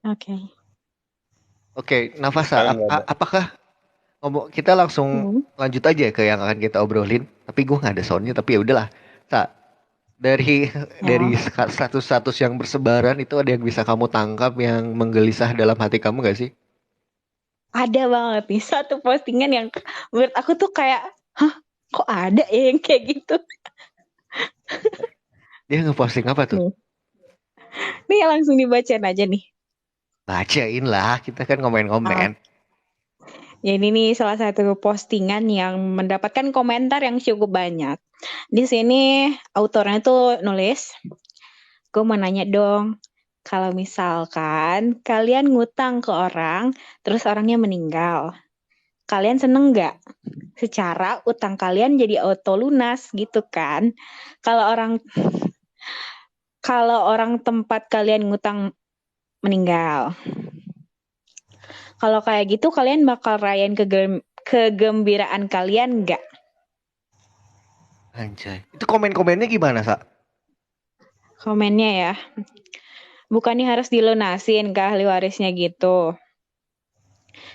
Oke. Oke, Nafasa, Sekarang nggak ada. apakah kita langsung Hmm. lanjut aja ke yang akan kita obrolin? Tapi gue nggak ada soundnya, tapi ya udahlah. Sa, dari Ya. status-status yang bersebaran itu ada yang bisa kamu tangkap yang menggelisah dalam hati kamu gak sih? Ada banget nih satu postingan yang menurut aku tuh kayak, hah, kok ada ya yang kayak gitu? Dia ngeposting apa tuh? Nih, nih langsung dibacain aja nih. Bacain lah, kita kan Ah, ngomen-ngomen. jadi ini salah satu postingan yang mendapatkan komentar yang cukup banyak. Di sini autornya tuh nulis, gue mau nanya dong, kalau misalkan kalian ngutang ke orang, terus orangnya meninggal, kalian seneng nggak? Secara utang kalian jadi auto lunas gitu kan? Kalau orang kalau orang tempat kalian ngutang meninggal, kalau kayak gitu kalian bakal rayain kegembiraan kalian nggak? Anjay. Itu komen-komennya gimana, Sa? Komennya ya, bukannya harus dilunasin ke ahli warisnya gitu.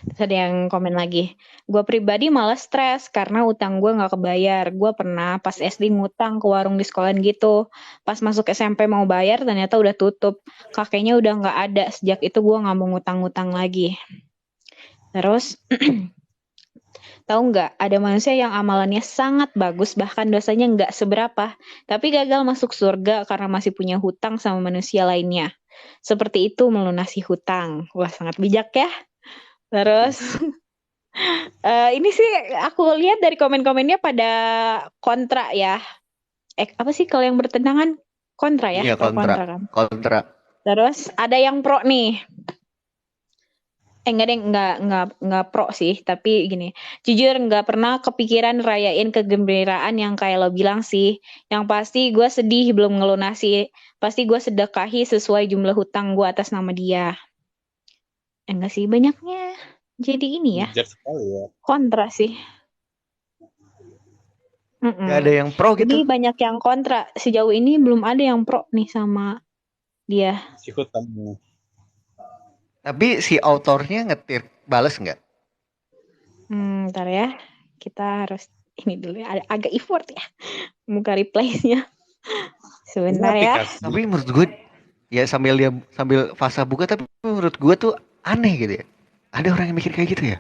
Terus ada yang komen lagi, gue pribadi malah stres karena utang gue nggak kebayar. Gue pernah pas SD ngutang ke warung di sekolah gitu. Pas masuk SMP mau bayar ternyata udah tutup. Kakeknya udah nggak ada. Sejak itu gue nggak mau ngutang-ngutang lagi. Terus tahu nggak ada manusia yang amalannya sangat bagus bahkan dosanya nggak seberapa. Tapi gagal masuk surga karena masih punya hutang sama manusia lainnya. Seperti itu melunasi hutang. Wah sangat bijak ya. Terus ini sih aku lihat dari komen-komennya pada kontra ya. Apa sih kalau yang bertentangan? Kontra ya, Iya, pro kontra. kontra kan. Kontra. Terus ada yang pro nih. Enggak deh, enggak pro sih, tapi gini. Jujur enggak pernah kepikiran rayain kegembiraan yang kayak lo bilang sih. Yang pasti gue sedih belum ngelunasi. Pasti gue sedekahi sesuai jumlah hutang gue atas nama dia. Enggak sih, banyaknya. Jadi ini ya, Bijak sekali ya. kontra sih. Gak Mm-mm. ada yang pro Jadi gitu. banyak yang kontra. Sejauh ini belum ada yang pro nih sama dia. Si hutan. Tapi si autornya ngetir bales nggak? Ntar ya. Kita harus ini dulu ya. Agak effort ya. Muka reply-nya. Ini Sebentar ya. aplikasi. Tapi menurut gue ya sambil fasa buka, tapi menurut gue tuh aneh gitu ya. Ada orang yang mikir kayak gitu ya.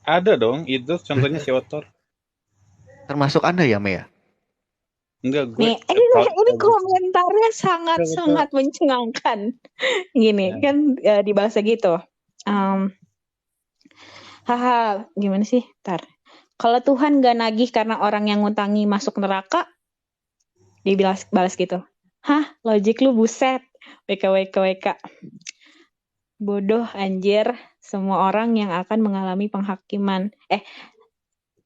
Ada dong, itu contohnya si Otor. Termasuk Anda ya, Mea. Nih, Enggak, gue ini tahu komentarnya sangat-sangat mencengangkan. Gini, ya. kan dibahas gitu. Um, Haha, gimana sih? Ntar. Kalau Tuhan gak nagih karena orang yang ngutangi masuk neraka, dia balas gitu. Hah, logik lu buset. WKWKWK. Bodoh anjir. Semua orang yang akan mengalami penghakiman.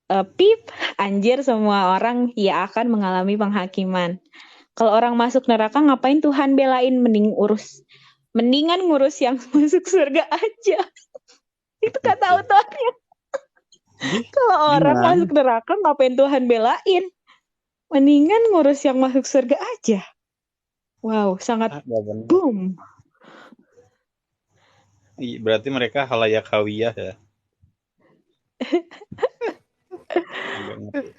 Pip, anjir semua orang ya akan mengalami penghakiman. Kalau orang masuk neraka ngapain Tuhan belain mendingan ngurus yang masuk surga aja. Itu kata autornya. Kalau orang Gimana? masuk neraka ngapain Tuhan belain? Mendingan ngurus yang masuk surga aja. Wow, sangat Gak benar. boom. Berarti mereka halayak hawiyah ya. Agak ngerti.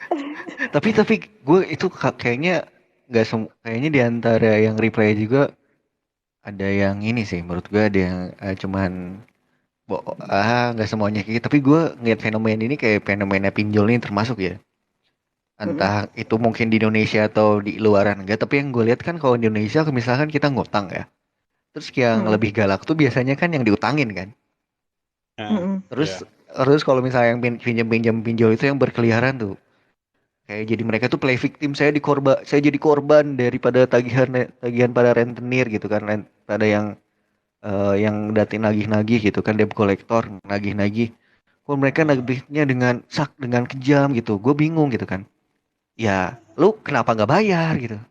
Tapi gue itu kayaknya nggak kayaknya di antara yang reply juga ada yang ini sih. Menurut gue ada yang cuman nggak semuanya kayak gitu. Tapi gue ngeliat fenomena ini kayak fenomena pinjol ini termasuk ya. Mm-mm. Entah itu mungkin di Indonesia atau di luaran enggak. Tapi yang gue lihat kan kalau di Indonesia misalkan kita ngutang ya. Terus yang Mm-mm. lebih galak tuh biasanya kan yang diutangin kan. Nah, Mm-mm. Terus ya. terus kalau misalnya yang pinjam pinjol itu yang berkeliaran tuh. Kayak jadi mereka tuh play victim, saya jadi korban daripada tagihan pada rentenir gitu kan, pada yang datin nagih-nagih gitu kan, debt collector nagih-nagih. Kok mereka nagihnya dengan kejam gitu. Gue bingung gitu kan. Ya, lu kenapa nggak bayar gitu?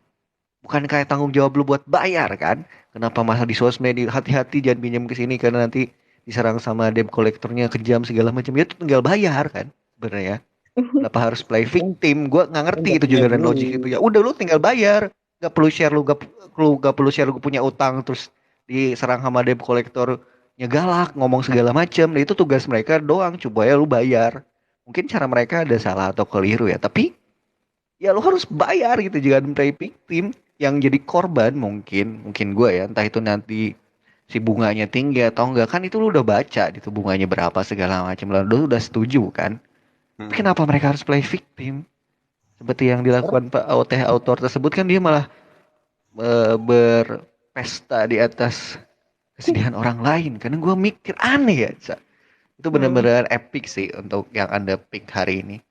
Bukan kayak tanggung jawab lu buat bayar kan? Kenapa masa di sosmed hati-hati jangan pinjam ke sini karena nanti diserang sama debt collectornya kejam segala macam. Ya tuh tinggal bayar kan sebenarnya. Kenapa harus play victim? Gue nggak Kan ngerti nggak itu punya juga dan logik itu duit. ya. Udah lu tinggal bayar. Gak perlu share lu gak perlu share lu punya utang terus diserang sama debt collector-nya galak, ngomong segala macem. Nah, itu tugas mereka doang, coba ya lu bayar. Mungkin cara mereka ada salah atau keliru ya, tapi ya lu harus bayar gitu, jangan play victim yang jadi korban. Mungkin gue ya, entah itu nanti si bunganya tinggi atau enggak, kan itu lu udah baca itu bunganya berapa segala macam, lu udah setuju kan. Tapi Hmm. kenapa mereka harus play victim seperti yang dilakukan Pak OTH autor tersebut? Kan dia malah berpesta di atas kesedihan orang lain. Karena gue mikir aneh ya, Ca. Itu Hmm. benar-benar epic sih untuk yang Anda pick hari ini.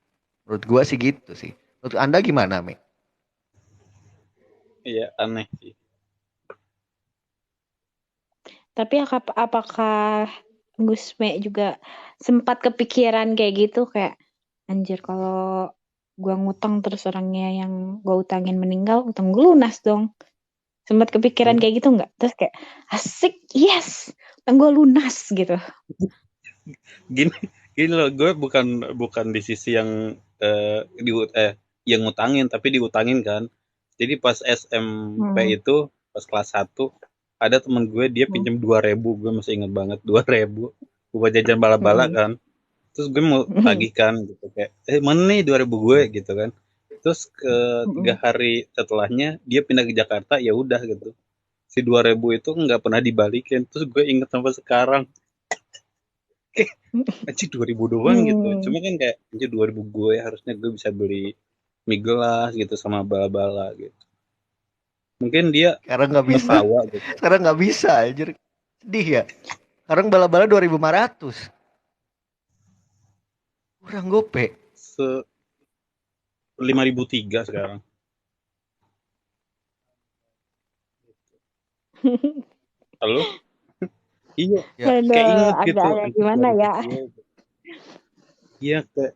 Menurut gue sih gitu sih. Menurut Anda gimana, Mi? Iya, aneh sih. Tapi apakah Gusme juga sempat kepikiran kayak gitu, kayak anjir kalau gua ngutang terus orangnya yang gua utangin meninggal, utang gue lunas dong. Sempat kepikiran kayak gitu nggak? Terus kayak asik, yes, utang gue lunas gitu. Gini, gini loh, gue bukan bukan di sisi yang yang ngutangin, tapi diutangin kan. Jadi pas SMP Hmm. itu, pas kelas 1, ada temen gue dia Hmm. pinjam 2.000, gue masih inget banget 2.000 buat jajan bala-bala Hmm. kan. Terus gue mau tagihkan gitu kayak, mana nih 2.000 gue gitu kan. Terus ke 3 hari setelahnya dia pindah ke Jakarta, ya udah gitu. Si 2.000 itu nggak pernah dibalikin. Terus gue inget sampai sekarang, anjir 2.000 doang gitu. Hmm. Cuma kan kayak anjir 2.000 gue harusnya gue bisa beli mie gelas gitu sama bala-bala gitu. Mungkin dia Sekarang nggak bisa. ketawa gitu. Sekarang nggak bisa, anjir. Sedih ya. Sekarang bala-bala 2.500. Kurang gope. 5.003 sekarang. Halo? Iya, Ya, kayak inget gitu. Agak-agak Anjir gimana 2.000 ya? gue. Iya, kayak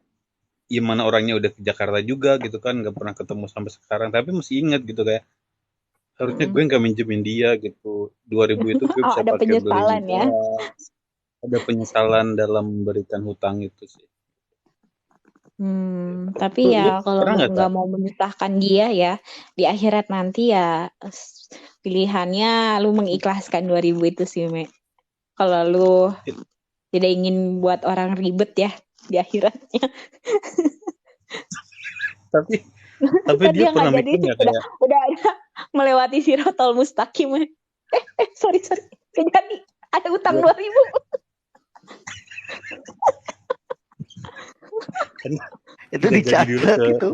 gimana orangnya udah ke Jakarta juga gitu kan, nggak pernah ketemu sampai sekarang, tapi masih inget gitu kayak harusnya gue nggak minjemin dia gitu. 2.000 itu gue Oh, bisa ada pakai beli mie penyesalan ya. gelas. Ada penyesalan dalam memberikan hutang itu sih. Tapi Lu ya kalau pernah nggak, nggak Kak? mau menyusahkan dia ya di akhirat nanti ya pilihannya lu mengikhlaskan 2.000 itu sih, Me. Kalau lu tidak ingin buat orang ribet ya di akhiratnya. Tapi tapi Kan dia dia nggak pernah jadi mikir sih, nggak kayak udah melewati sirotol mustaqim. Sorry, nggak jadi, ada utang dia 2.000. kan itu nggak jadi dulu dicatat ke itu.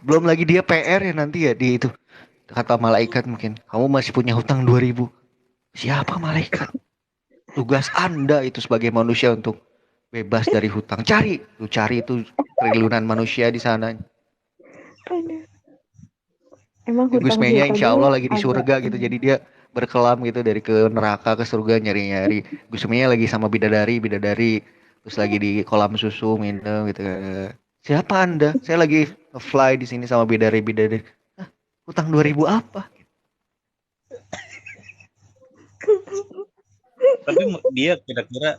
Belum lagi dia PR ya nanti ya di itu. Kata malaikat mungkin, kamu masih punya hutang 2.000. Siapa malaikat? Tugas Anda itu sebagai manusia untuk bebas dari hutang. Cari, lu cari itu triliunan manusia di sana. Emang Gus hutang Menya kita insya dulu Allah lagi di agak surga gitu. Jadi dia berkelam gitu dari ke neraka ke surga nyari-nyari. Gus Menya lagi sama bidadari. Terus lagi di kolam susu minum gitu. Siapa Anda? Saya lagi fly di sini sama bidadari. Hah, hutang 2.000 apa? tapi dia kira-kira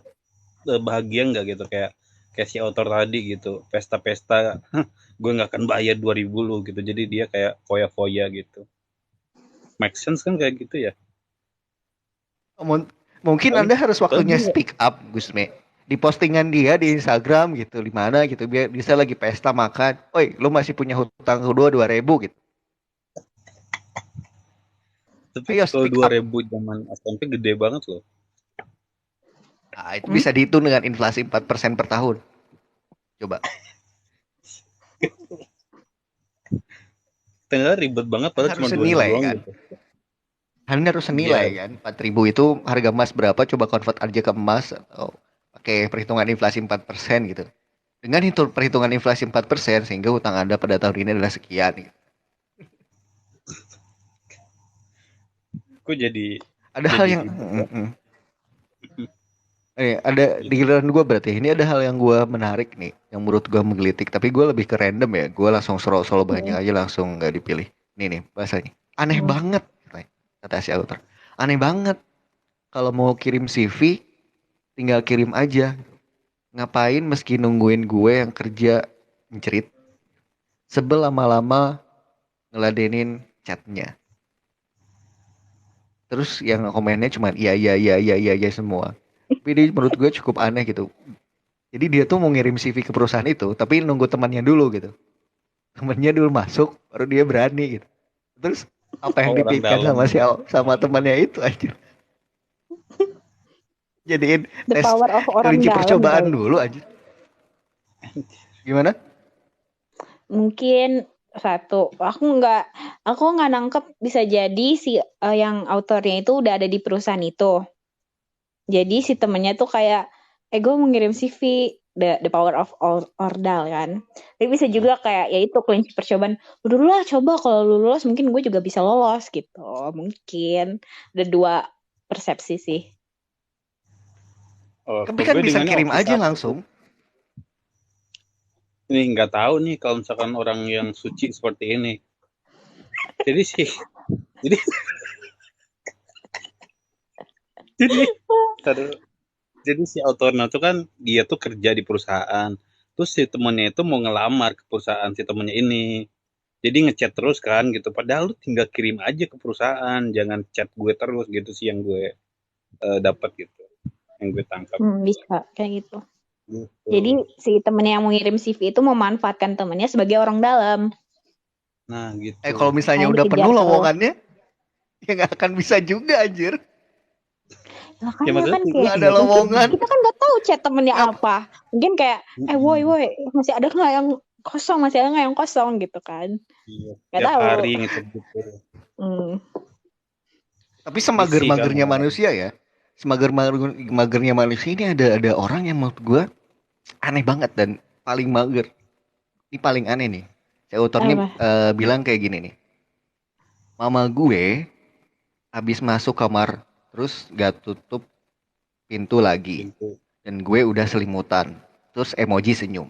bahagia nggak gitu kayak kayak si author tadi gitu pesta-pesta gue nggak akan bayar 2.000 lu gitu jadi dia kayak foya-foya gitu make sense kan kayak gitu ya. Mungkin Tapi Anda harus tapi waktunya dia speak up, Gus Me. Di postingan dia di Instagram gitu, di mana gitu, biar bisa lagi pesta makan. Oi, lu masih punya hutang kedua 2.000 gitu. tapi Ayo kalau speak up. 2.000 zaman SMP gede banget loh. Nah, itu bisa dihitung dengan inflasi 4% per tahun. Coba. Ternyata ribet banget Kan padahal harus cuma 2.000 senilai doang kan. gitu. Kan harus senilai Iya, kan. 4.000 itu harga emas berapa? Coba convert aja ke emas atau pakai perhitungan inflasi 4% gitu. Dengan hitung perhitungan inflasi 4% sehingga utang Anda pada tahun ini adalah sekian gitu. aku jadi Ada hal jadi yang ribet ya. ada di giliran gue, berarti ini ada hal yang gue menarik nih, yang menurut gue menggelitik, tapi gue lebih ke random ya, gue langsung scroll banyak aja langsung nggak dipilih. Nih bahasanya aneh banget, kata si author. Aneh banget, kalau mau kirim CV tinggal kirim aja, ngapain meski nungguin gue yang kerja mencerit, sebel lama-lama ngeladenin chatnya. Terus yang komennya cuma iya iya iya iya iya iya semua. Tapi ini menurut gue cukup aneh gitu. Jadi dia tuh mau ngirim CV ke perusahaan itu, tapi nunggu temannya dulu gitu. Temannya dulu masuk, baru dia berani gitu. Terus apa yang Oh, orang dipikirkan dalam. sama temannya itu aja. Jadiin The tes power of orang kelinci dalam percobaan kali. dulu aja. Gimana? Mungkin satu, aku nggak nangkep bisa jadi si yang autornya itu udah ada di perusahaan itu. Jadi si temennya tuh kayak, gue mau ngirim CV, the power of ordal kan. Tapi bisa juga kayak, ya itu kelinci percobaan. Udah dulu lah coba, kalau lu lolos mungkin gue juga bisa lolos gitu. Mungkin. Ada dua persepsi sih. Oh, Tapi kalau kan gue bisa dengannya kirim opsi aja satu tuh. langsung. Ini nggak tahu nih kalau misalkan orang yang suci seperti ini. Jadi sih, jadi jadi taruh- jadi si autornya tuh kan dia tuh kerja di perusahaan. Terus si temennya itu mau ngelamar ke perusahaan si temennya ini. Jadi ngechat terus kan gitu. Padahal lu tinggal kirim aja ke perusahaan, jangan chat gue terus gitu sih yang gue dapat gitu, yang gue tangkap. Bisa kayak gitu. Gitu. Jadi si temennya yang mau ngirim CV itu memanfaatkan temennya sebagai orang dalam. Nah Kalau gitu. misalnya Yang udah dikejar penuh terus. lowongannya, ya nggak akan bisa juga anjir. Ya Makanya maksudnya kan Nggak kayak ada lowongan. kita kan nggak tahu chat temennya Ngap apa. Mungkin kayak woi woi masih ada nggak yang kosong, masih ada nggak yang kosong gitu kan. iya, Nggak tiap tahu. hari ngechat gitu. Hmm. Tapi Risih kan semager-magernya orang. manusia ya. Semager-magernya manusia ini ada orang yang menurut gue aneh banget dan paling mager. Ini paling aneh nih. Si autor nih Apa? bilang kayak gini nih. Mama gue habis masuk kamar terus gak tutup pintu lagi. Pintu. Dan gue udah selimutan. Terus emoji senyum.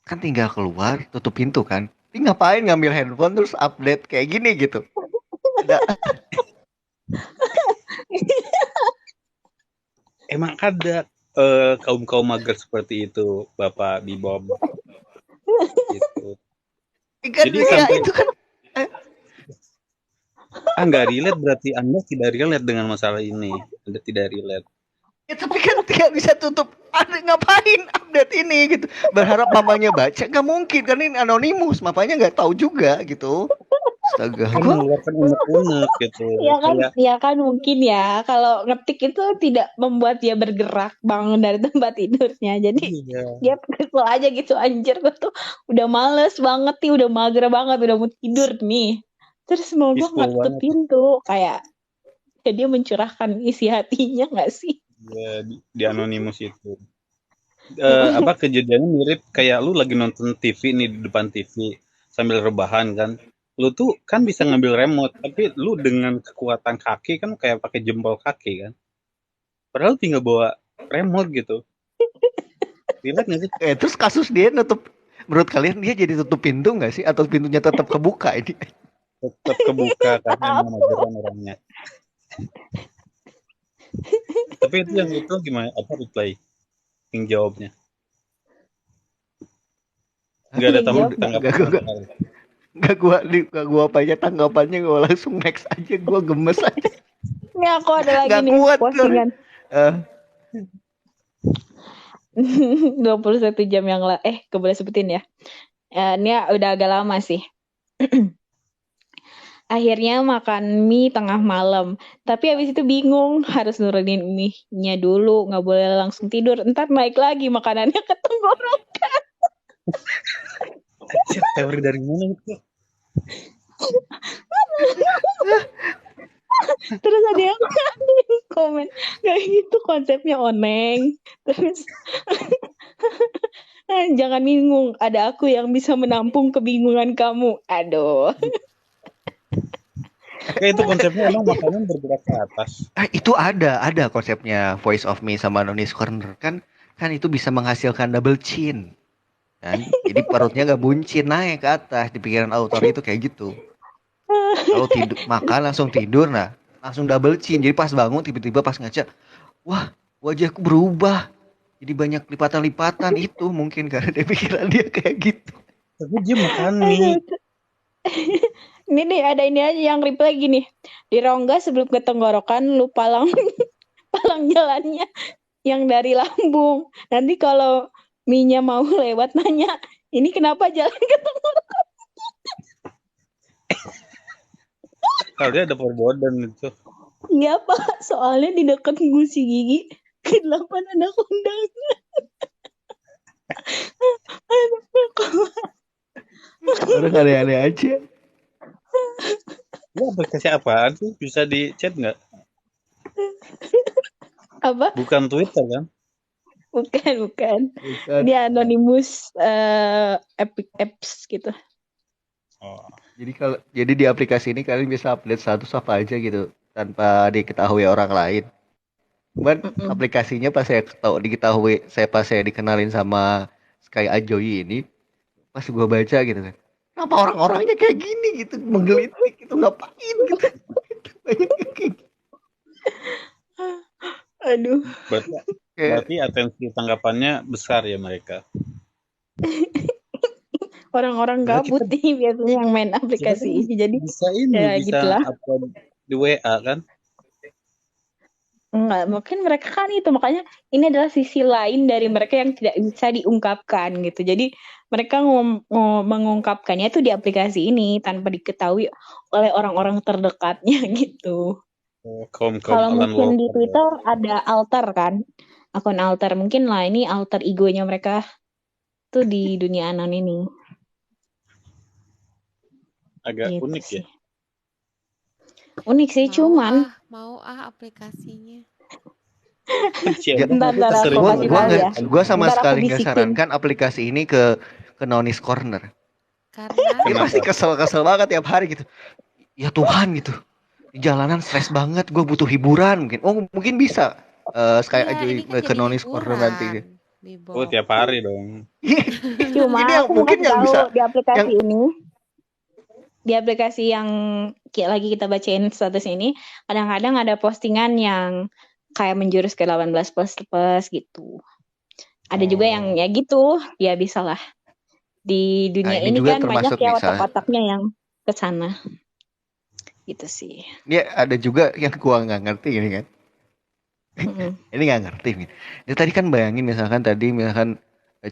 Kan tinggal keluar, tutup pintu kan. Ini ngapain ngambil handphone terus update kayak gini gitu. Ada Emang ada kaum mager seperti itu, Bapak Bibom gitu. kan Jadi ya sampai itu kan nggak relate, berarti Anda tidak relate dengan masalah ini. Anda tidak relate. ya, tapi kan tidak bisa tutup. Ada ngapain update ini gitu. Berharap mamanya baca nggak mungkin kan ini anonimus, mamanya nggak tahu juga gitu. Astaga, Kan gua mengeluarkan unek-unek gitu. Kayak Ya kan mungkin ya kalau ngetik itu tidak membuat dia bergerak bangun dari tempat tidurnya. Jadi iya, dia kesel aja gitu, anjir gue tuh udah males banget nih, udah mager banget, udah mau tidur nih. Terus mau gue peaceful nggak tutup banget. pintu, kayak ya dia mencurahkan isi hatinya nggak sih? Ya, di Anonymous itu. Apa kejadiannya mirip kayak lu lagi nonton TV nih di depan TV sambil rebahan kan. Lu tuh kan bisa ngambil remote, tapi lu dengan kekuatan kaki kan kayak pakai jempol kaki kan. Padahal tinggal bawa remote gitu. Relate nggak sih? terus kasus dia nutup, menurut kalian dia jadi tutup pintu nggak sih atau pintunya tetap kebuka ini? Tetap kebuka karena emang mageran orangnya. Tapi itu yang itu gimana? Apa reply? Yang jawabnya? Nggak ada Yang jawab tanggapan sama sekali. Gak gua apa aja tanggapannya, gua langsung next aja, gua gemes aja. ini aku ada lagi Gak nih kuat postingan uh, 21 jam yang gue boleh sebutin ya. Ini udah agak lama sih. Akhirnya makan mie tengah malam. Tapi habis itu bingung harus nurunin mie-nya dulu, nggak boleh langsung tidur. Ntar naik lagi makanannya ke tenggorokan. Anjir, teori dari mana itu? Terus ada yang komen, kayak gitu konsepnya oneng. Terus jangan bingung, ada aku yang bisa menampung kebingungan kamu. Aduh. Kayak itu konsepnya emang makanan bergerak ke atas. itu ada konsepnya Voice of Me sama Nonis Corner kan itu bisa menghasilkan double chin kan, jadi perutnya nggak buncit naik ke atas. Di pikiran autor itu kayak gitu, kalau tidur makan langsung tidur, nah langsung double chin, jadi pas bangun tiba-tiba pas ngaca, wah wajahku berubah jadi banyak lipatan-lipatan. Itu mungkin karena dia pikiran dia kayak gitu. Tapi dia makan mie. Ini nih ada ini aja yang reply gini. Di rongga sebelum ke tenggorokan lu palang palang jalannya yang dari lambung. Nanti kalau Minya mau lewat nanya, ini kenapa jalan ke tenggorokan? Kalau dia ada perbodan itu. Iya Pak, soalnya di dekat gusi gigi ke-8 ada kondangnya. Orang aneh-aneh aja. Ini aplikasi apaan sih? Bisa di chat nggak? Apa? Bukan Twitter kan? Bukan. Bukan. Dia anonymous epic apps gitu. Oh. Jadi di aplikasi ini kalian bisa update status apa aja gitu tanpa diketahui orang lain. Cuman aplikasinya pas saya dikenalin sama Sky Ajoy ini, pas gua baca gitu kan. Kenapa orang-orangnya kayak gini gitu, menggelitik gitu, ngapain gitu. Banyak kayak gitu. Aduh. Berarti atensi tanggapannya besar ya mereka. Orang-orang gabut nih biasanya yang main aplikasi ini. Jadi bisa ini ya bisa gitulah. upload di WA kan? Enggak, mungkin mereka kan itu, makanya ini adalah sisi lain dari mereka yang tidak bisa diungkapkan gitu. Jadi mereka mengungkapkannya itu di aplikasi ini tanpa diketahui oleh orang-orang terdekatnya gitu. Kalau mungkin di Twitter ada alter kan, akun alter, mungkin lah ini alter egonya mereka tuh di dunia anon ini. Agak gitu unik sih. ya. Unik sih, cuman mau aplikasinya. Gue sama sekali nggak sarankan aplikasi ini ke Nonis Corner. Karena dia pasti kesel banget tiap hari gitu. Ya Tuhan gitu. Di jalanan stres banget, gue butuh hiburan mungkin. Oh mungkin bisa Sky Ajoy ke Nonis Corner nanti. Oh tiap hari dong. Cuma aku mungkin yang bisa di aplikasi ini. Di aplikasi yang lagi kita bacain status ini, kadang-kadang ada postingan yang kayak menjurus ke 18 plus gitu. Ada juga yang ya gitu, ya bisa lah. Di dunia ini kan banyak ya otak-otaknya yang ke sana. Gitu sih. Ini ada juga yang gua nggak ngerti ini kan. Ini nggak ngerti nih. Dia tadi kan bayangin misalkan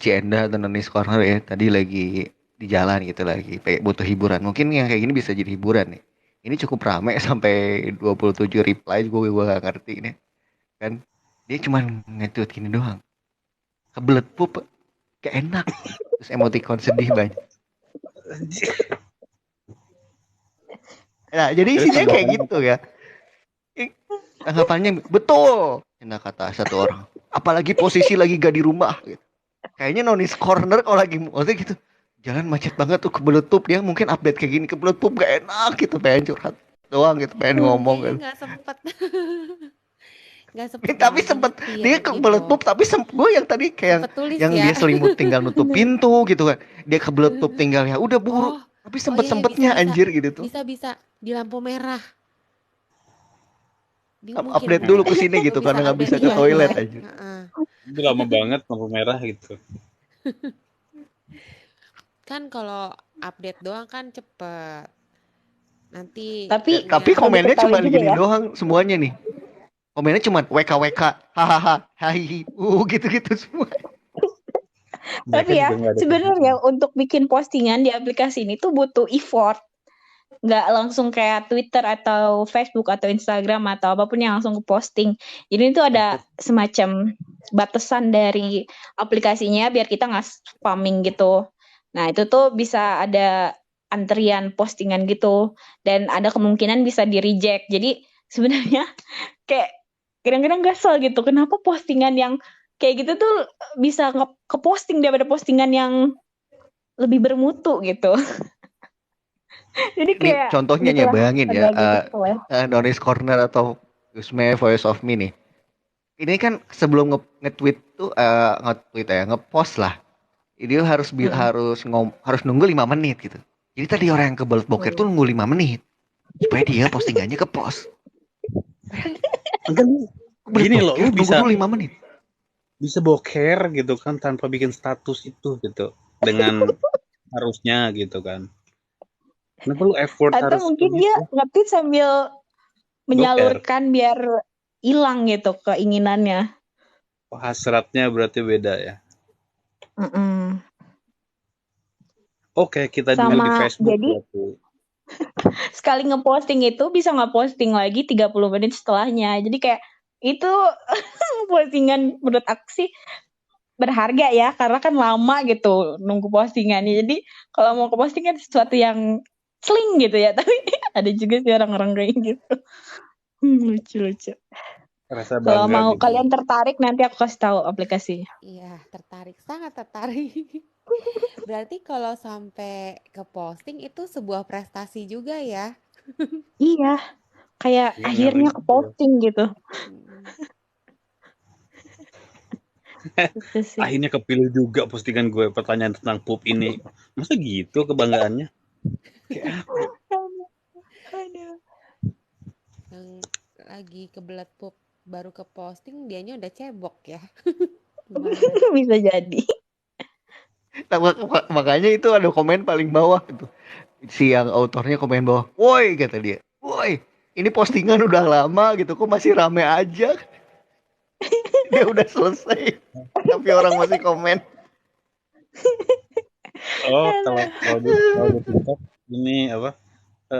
Cienda atau Nonis Corner ya, tadi lagi di jalan gitu lagi butuh hiburan. Mungkin yang kayak gini bisa jadi hiburan nih. Ini cukup rame sampai 27 reply, gue gak ngerti ini. Kan dia cuma nge-tweet gini doang. Kebelet pup kayak enak. Terus emoticon sedih banyak. Nah, jadi isinya kayak gitu ya. Tanggapannya betul. Enak kata satu orang. Apalagi posisi lagi gak di rumah gitu. Kayaknya Nonis Corner kalau lagi maksudnya gitu. Jalan macet banget tuh kebelet pup, dia mungkin update kayak gini kebelet pup gak enak gitu, pengen curhat doang gitu, pengen ngomong kan. Nggak sempet. Tapi sempet dia kebelet pup, tapi gue yang tadi kayak yang dia selimut tinggal nutup pintu gitu kan, dia kebelet pup tinggal ya udah buru, tapi sempetnya anjir gitu tuh. Bisa di lampu merah. Update dulu ke sini gitu karena nggak bisa ke toilet aja. Itu lama banget lampu merah gitu. Kan kalau update doang kan cepet. Nanti tapi komennya cuma gini ya? Doang semuanya nih. Komennya cuma WKWK, hahaha, hahihi, gitu semua. Tapi ya sebenarnya untuk bikin postingan di aplikasi ini tuh butuh effort. Nggak langsung kayak Twitter atau Facebook atau Instagram atau apapun yang langsung ke posting. Jadi itu ada semacam batasan dari aplikasinya biar kita nggak spamming gitu. Nah itu tuh bisa ada antrian postingan gitu dan ada kemungkinan bisa di reject. Jadi sebenarnya kayak kadang-kadang kesel gitu. Kenapa postingan yang kayak gitu tuh bisa ke posting daripada postingan yang lebih bermutu gitu. Jadi kayak contohnya ya bayangin ya, Nonis Corner atau Yusme Voice of Me nih. Ini kan sebelum nge-tweet tuh nge-post lah. Dia harus nunggu 5 menit gitu. Jadi tadi orang yang kebelet boker tuh nunggu 5 menit supaya dia postingannya ke post. Gini loh, lu bisa 5 menit. Bisa boker gitu kan tanpa bikin status itu gitu. Dengan harusnya gitu kan. Kenapa lu effort Atau harus mungkin dia begitu? nge-tweet sambil Boker. menyalurkan biar hilang gitu keinginannya. Oh, hasratnya berarti beda ya. Mm-mm. Oke, kita dulu di Sama Facebook jadi berarti. sekali ngeposting itu bisa nggak posting lagi 30 menit setelahnya. Jadi kayak itu postingan menurut aku sih berharga ya karena kan lama gitu nunggu postingannya. Jadi kalau mau ke posting kan sesuatu yang sling gitu ya. Tapi ada juga sih orang-orang kayak gitu. Lucu-lucu. Rasa Kalau bangga mau gitu. kalian tertarik nanti aku kasih tahu aplikasinya. Iya, tertarik, sangat tertarik. Berarti kalau sampai ke posting itu sebuah prestasi juga ya. Iya, kayak Iya, akhirnya ke posting gitu. Mm. Itu sih. Akhirnya kepilih juga postingan gue pertanyaan tentang pup ini. Masa gitu kebanggaannya? Kayak Aduh. Yang lagi kebelet pup baru ke posting dianya udah cebok ya. Gimana? Bisa jadi. Nah, makanya itu ada komen paling bawah itu. Si yang autornya komen bawah, woi kata dia, woi ini postingan udah lama gitu, kok masih rame aja. Dia udah selesai, tapi orang masih komen. oh, kalau di TikTok ini apa?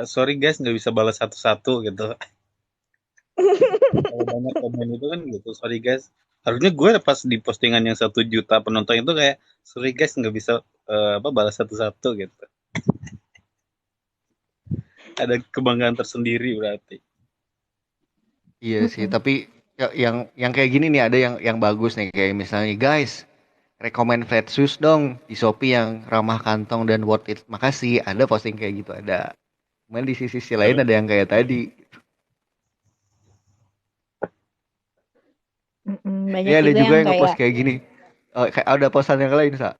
Sorry guys, nggak bisa balas satu-satu gitu. Kalau banyak komen itu kan gitu, sorry guys. Harusnya gue pas di postingan yang 1 juta penonton itu kayak, sorry guys nggak bisa balas satu-satu gitu. Ada kebanggaan tersendiri berarti. Iya sih, tapi yang kayak gini nih ada yang bagus nih, kayak misalnya guys, rekomen flat shoes dong di Shopee yang ramah kantong dan worth it. Makasih, ada posting kayak gitu ada. Cuman di sisi lain ada yang kayak tadi. Banyak Ini ada juga juga yang yang kayak ngepost kayak gini. Kayak ada postan yang lain, Sa.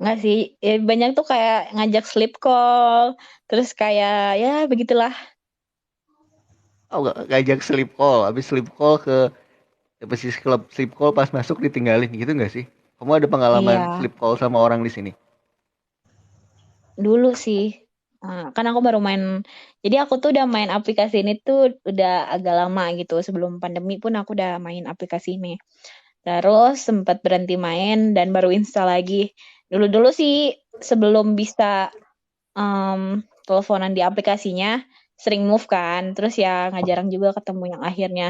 nggak sih, banyak tuh kayak ngajak sleep call, terus kayak ya begitulah. Oh, ngajak sleep call, habis sleep call ke apa sih klub sleep call pas masuk ditinggalin gitu nggak sih? Kamu ada pengalaman Iya, sleep call sama orang di sini? dulu sih. Kan aku baru main, jadi aku tuh udah main aplikasi ini tuh udah agak lama gitu. Sebelum pandemi pun aku udah main aplikasi ini. Terus sempat berhenti main dan baru install lagi. Dulu-dulu sih sebelum bisa teleponan di aplikasinya, sering move kan. Terus ya nggak jarang juga ketemu yang akhirnya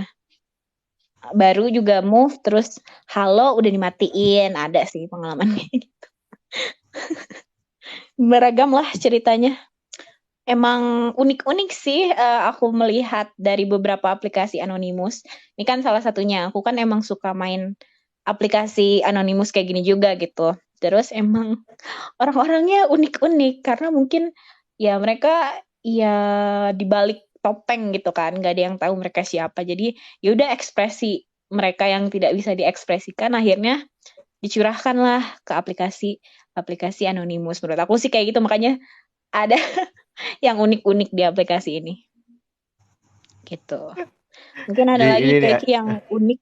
baru juga move, terus halo udah dimatiin. Ada sih pengalaman kayak gitu. Beragam lah ceritanya. Emang unik-unik sih aku melihat dari beberapa aplikasi Anonymous. Ini kan salah satunya. Aku kan emang suka main aplikasi Anonymous kayak gini juga gitu. Terus emang orang-orangnya unik-unik karena mungkin ya mereka ya dibalik topeng gitu kan, nggak ada yang tahu mereka siapa. Jadi ya udah ekspresi mereka yang tidak bisa diekspresikan akhirnya dicurahkan lah ke aplikasi Anonymous. Menurut aku sih kayak gitu, makanya ada yang unik-unik di aplikasi ini gitu. Mungkin ada Jadi lagi ini nih, Keki yang unik.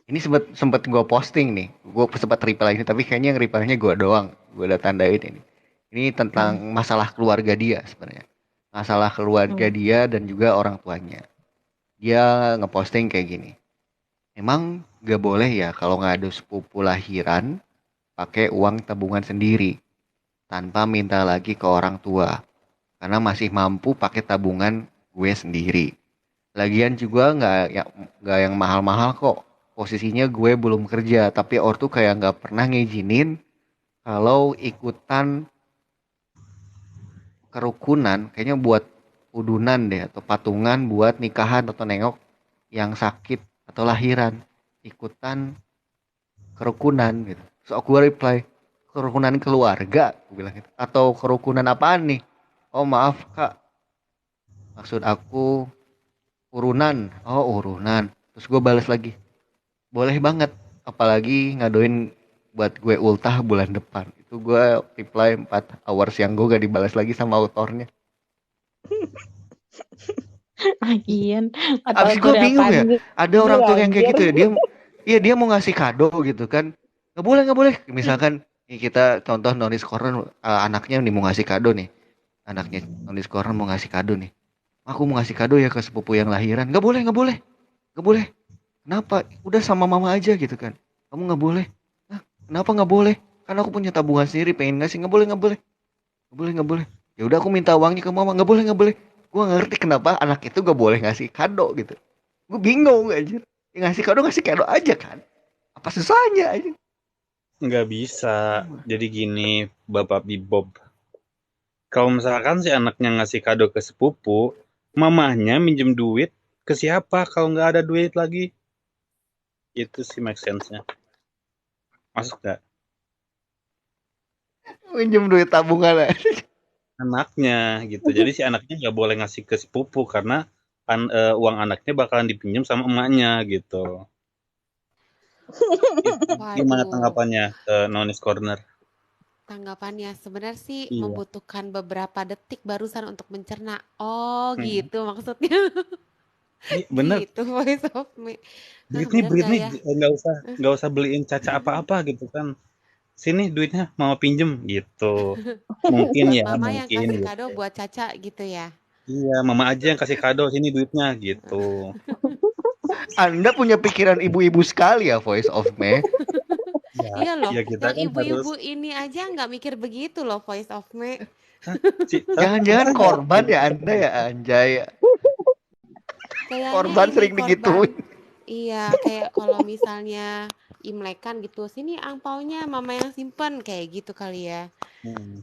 ini sempet sempet gue posting nih, gue sempat reply ini, tapi kayaknya yang reply-nya gue doang, gue udah tandain ini. Ini tentang Hmm. masalah keluarga dia sebenarnya, masalah keluarga Hmm. dia dan juga orang tuanya. Dia ngeposting kayak gini. Emang gak boleh ya kalau ngadu sepupu lahiran pakai uang tabungan sendiri tanpa minta lagi ke orang tua karena masih mampu pakai tabungan gue sendiri. Lagian juga nggak yang mahal-mahal kok. Posisinya gue belum kerja, tapi ortu kayak nggak pernah ngizinin kalau ikutan kerukunan, kayaknya buat udunan deh atau patungan buat nikahan atau nengok yang sakit atau lahiran, ikutan kerukunan gitu. So aku reply, kerukunan keluarga, aku bilang gitu. Atau kerukunan apaan nih? Oh maaf kak, maksud aku urunan. Oh urunan. Terus gue balas lagi, boleh banget. Apalagi ngadoin buat gue ultah bulan depan. Itu gue reply 4 hours yang gue gak dibalas lagi sama autornya. Lagian atau Abis gue bingung ya, ada orang tua yang kayak anjir. gitu ya, dia mau ngasih kado gitu kan, nggak boleh, misalkan nih kita contoh nonis corner, anaknya nih mau ngasih kado nih, anaknya Nonis Corner mau ngasih kado nih. Aku mau ngasih kado ya ke sepupu yang lahiran. Nggak boleh, nggak boleh, nggak boleh. Kenapa? Udah sama mama aja gitu kan. Kamu nggak boleh. Hah? Kenapa nggak boleh? Karena aku punya tabungan sendiri, pengen ngasih. Nggak boleh, nggak boleh, nggak boleh, nggak boleh. Ya udah aku minta uangnya ke mama. Nggak boleh, nggak boleh. Gua nggak ngerti kenapa anak itu nggak boleh ngasih kado gitu. Gue bingung aja. Ya, ngasih kado aja kan. Apa susahnya aja? Nggak bisa. Jadi gini, Bapak Bibob. Kalau misalkan si anaknya ngasih kado ke sepupu, mamahnya minjem duit ke siapa kalau nggak ada duit lagi? Itu sih make sense-nya. Masuk nggak? Minjem duit tabungan aja. Anaknya gitu. Jadi si anaknya nggak boleh ngasih ke sepupu karena uang anaknya bakalan dipinjam sama emaknya gitu. Gimana Waduh, tanggapannya ke Nonis Corner? tanggapannya sebenarnya sih Iya. membutuhkan beberapa detik barusan untuk mencerna. Oh, Hmm. gitu maksudnya. Iya bener. Gitu voice of me. Hah, Britney, bener gak Britney ya? nggak usah beliin Caca apa-apa gitu kan. Sini duitnya mama pinjem gitu. Mungkin Buat ya, mama yang mungkin kasih kado gitu. buat Caca gitu ya. Iya, mama aja yang kasih kado sini duitnya gitu. Anda punya pikiran ibu-ibu sekali ya, Voice of Me. Ya, Iya loh, ya kita yang kan harus. ibu-ibu ini aja nggak mikir begitu loh voice of me. Hah, tapi Jangan-jangan masa nggak korban ya ibu-ibu Anda ya, Anjay. Kayaknya Korban ini sering korban. digituin. Iya, kayak kalau misalnya Imlekan gitu, sini angpaunya mama yang simpen kayak gitu kali ya. Hmm,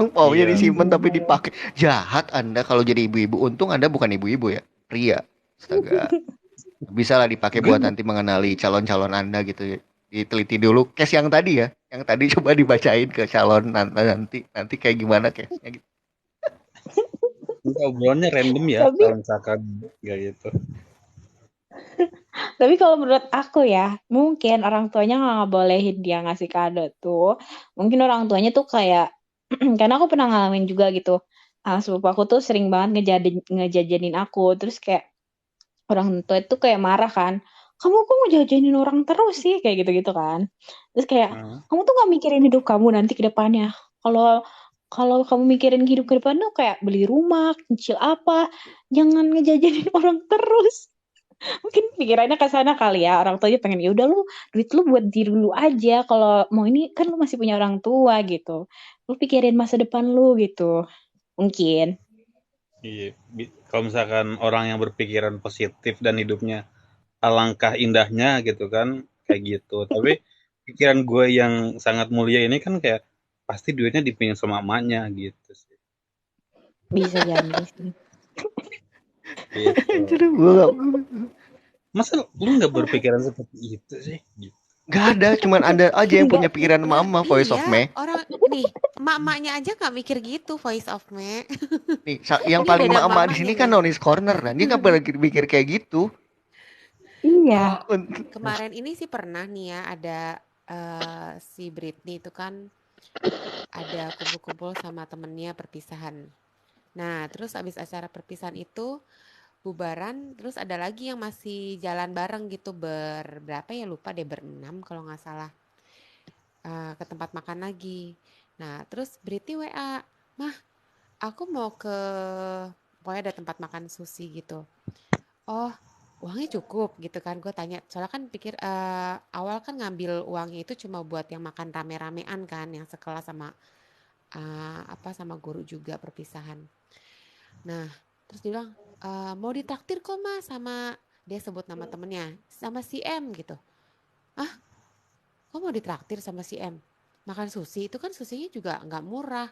Angpaunya iya. disimpan tapi dipakai. Jahat Anda kalau jadi ibu-ibu. Untung Anda bukan ibu-ibu ya. Pria. Astaga. Bisa lah dipakai buat Enggak, nanti mengenali calon-calon Anda gitu ya. Diteliti dulu case yang tadi ya. Yang tadi coba dibacain ke calon nanti kayak gimana case-nya gitu. enggak, obrolannya random ya Tapi kalau misalkan kayak gitu. tapi kalau menurut aku ya, mungkin orang tuanya nggak ngebolehin dia ngasih kado tuh. Mungkin orang tuanya tuh kayak, karena aku pernah ngalamin juga gitu. Sepupu aku tuh sering banget ngejajanin aku. Terus kayak orang tua itu kayak marah kan. Kamu kok ngejajanin orang terus sih? Kayak gitu-gitu kan. Terus kayak, Nah, kamu tuh gak mikirin hidup kamu nanti ke depannya. Kalau kalau kamu mikirin hidup ke depan tuh kayak beli rumah, kecil apa, jangan ngejajanin orang terus. Mungkin pikirannya ke sana kali ya. Orang tuanya pengen ya udah lu duit lu buat diri lu aja. Kalau mau ini kan lu masih punya orang tua gitu. Lu pikirin masa depan lu gitu. Mungkin. iya. Kalau misalkan orang yang berpikiran positif dan hidupnya alangkah indahnya gitu kan, kayak gitu. Tapi pikiran gue yang sangat mulia ini kan kayak pasti duitnya dipinjam sama emaknya gitu sih. Bisa jadi sih. Gitu. Anjir, gua gak, Masa lu nggak berpikiran seperti itu sih? Gitu. gak ada, cuman Anda aja yang Enggak punya sih. pikiran Lah, mama Voice of iya, Me. orang nih, emak-emaknya aja nggak mikir gitu voice of me. Nih, yang Ini paling beda emak-emak di mamanya sini kan nih. Nonis Corner kan. Dia gak pernah mikir kayak gitu. Kalau Iya. kemarin ini sih pernah nih ya ada si Britney itu kan ada kumpul-kumpul sama temennya perpisahan. Nah, terus abis acara perpisahan itu bubaran, terus ada lagi yang masih jalan bareng gitu berberapa ya lupa deh berenam kalau nggak salah ke tempat makan lagi. Nah, terus Britney WA, mah aku mau ke pokoknya ada tempat makan sushi gitu. Oh, uangnya cukup gitu kan? Gue tanya, soalnya kan pikir awal kan ngambil uangnya itu cuma buat yang makan rame-ramean kan, yang sekelas sama apa sama guru juga perpisahan. Nah, terus dia bilang mau ditraktir kok mas sama dia sebut nama temennya sama si M gitu. Ah, kok mau ditraktir sama si M? Makan sushi itu kan susinya juga nggak murah.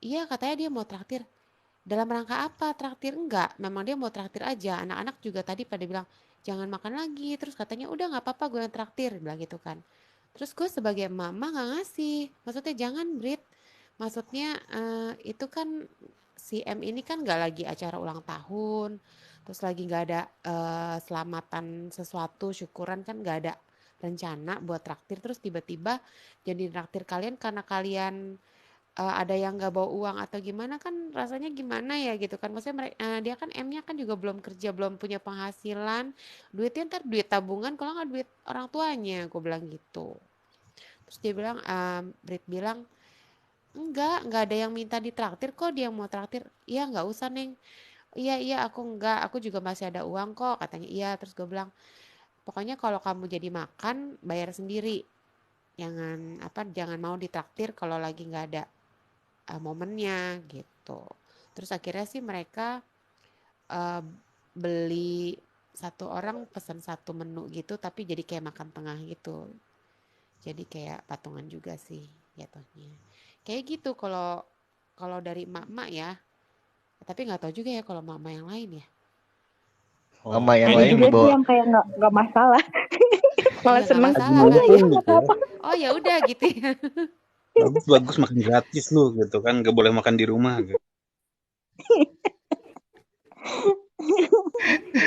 Iya katanya dia mau traktir. Dalam rangka apa traktir? Enggak, memang dia mau traktir aja. Anak-anak juga tadi pada bilang jangan makan lagi. Terus katanya udah nggak apa-apa gue yang traktir, bilang gitu kan. Terus gue sebagai mama nggak ngasih. Maksudnya jangan Brit. Maksudnya itu kan si M ini kan nggak lagi acara ulang tahun. Terus lagi nggak ada selamatan sesuatu, syukuran kan nggak ada rencana buat traktir. Terus tiba-tiba jadi traktir kalian karena kalian ada yang nggak bawa uang atau gimana kan rasanya gimana ya gitu kan maksudnya dia kan M-nya kan juga belum kerja belum punya penghasilan duitnya ntar duit tabungan kalau nggak duit orang tuanya gue bilang gitu terus dia bilang Brit bilang Enggak ada yang minta ditraktir kok, dia mau traktir. Iya, nggak usah, Neng. Iya, iya, aku juga masih ada uang kok, katanya. Iya, terus gue bilang, pokoknya kalau kamu jadi makan, bayar sendiri. Jangan mau ditraktir kalau lagi nggak ada momennya gitu. Terus akhirnya sih mereka eh, beli, satu orang pesan satu menu gitu, tapi jadi kayak makan tengah gitu. Jadi kayak patungan juga sih jatuhnya. Kayak gitu kalau kalau dari emak-emak ya. Tapi nggak tahu juga ya kalau emak-emak yang lain ya. Sama Oh, yang Ada kayaknya lain juga sih dibawa. yang kayak nggak masalah, malah Iya nggak seneng. lagi masalah Oh iya kali iya mumpung ya. nggak gitu ya. apa-apa. Oh ya udah gitu ya. Bagus makan gratis lu gitu kan, nggak boleh makan di rumah gitu.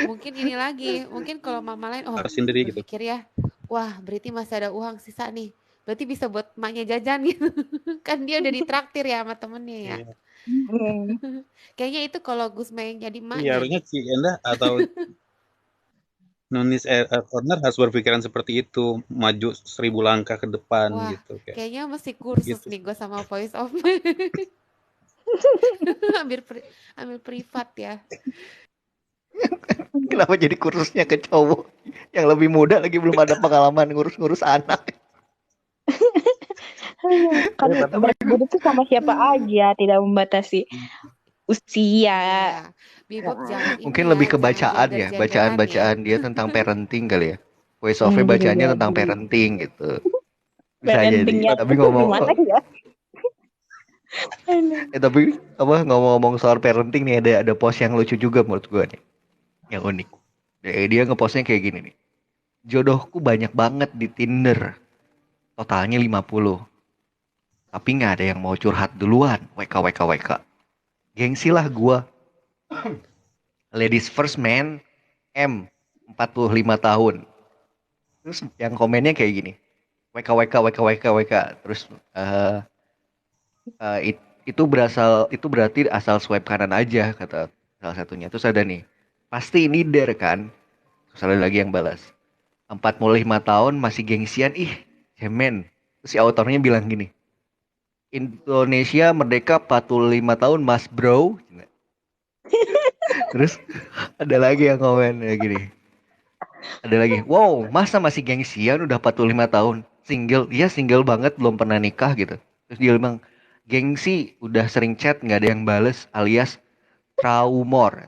Mungkin ini lagi, mungkin kalau mama lain, oh Harus sendiri gitu. berpikir ya, wah berarti masih ada uang sisa nih. Berarti bisa buat emaknya jajan gitu. Kan dia udah ditraktir ya sama temennya ya. Iya. Hmm. Kayaknya itu kalau Gus yang jadi Iya, emaknya harusnya nih. si Endah atau Nunis Corner harus berpikiran seperti itu, maju 1000 langkah ke depan Wah, gitu kayak kayaknya mesti kursus gitu. nih gue sama Voice of ambil ambil privat ya. Kenapa jadi kursusnya ke cowok yang lebih muda lagi belum ada pengalaman ngurus-ngurus anak. Kan Tapi berguru tuh sama siapa aja, tidak membatasi Iya, usia. Bebop jangan Ya. ini mungkin ya, lebih ke jangan bacaan ya, gender-genderan ya. bacaan-bacaan dia tentang parenting kali ya. Voice of Bisa bacanya tentang jadi. parenting gitu. Bisa jadi. Parentingnya Tapi tuh gimana ya? Aduh. tapi apa ngomong-ngomong soal parenting nih ada post yang lucu juga menurut gua nih, yang unik. Dia ngepostnya kayak gini nih. Jodohku banyak banget di Tinder. Totalnya 50. Tapi nggak ada yang mau curhat duluan. WK WK WK. Gengsi lah gua. Ladies first man. M 45 tahun. Terus yang komennya kayak gini. WK WK WK WK WK. Terus eh eh, itu berarti asal swipe kanan aja kata salah satunya. Terus ada nih. Pasti ini der kan? Terus ada lagi yang balas. 45 tahun masih gengsian ih. Cemen. Terus si autornya bilang gini. Indonesia merdeka 45 tahun mas bro. Terus ada lagi yang komen kayak gini. Ada lagi, wow, masa masih gengsian udah 45 tahun? Single, iya single banget, belum pernah nikah gitu. Terus dia bilang, gengsi, udah sering chat, nggak ada yang bales, alias traumor,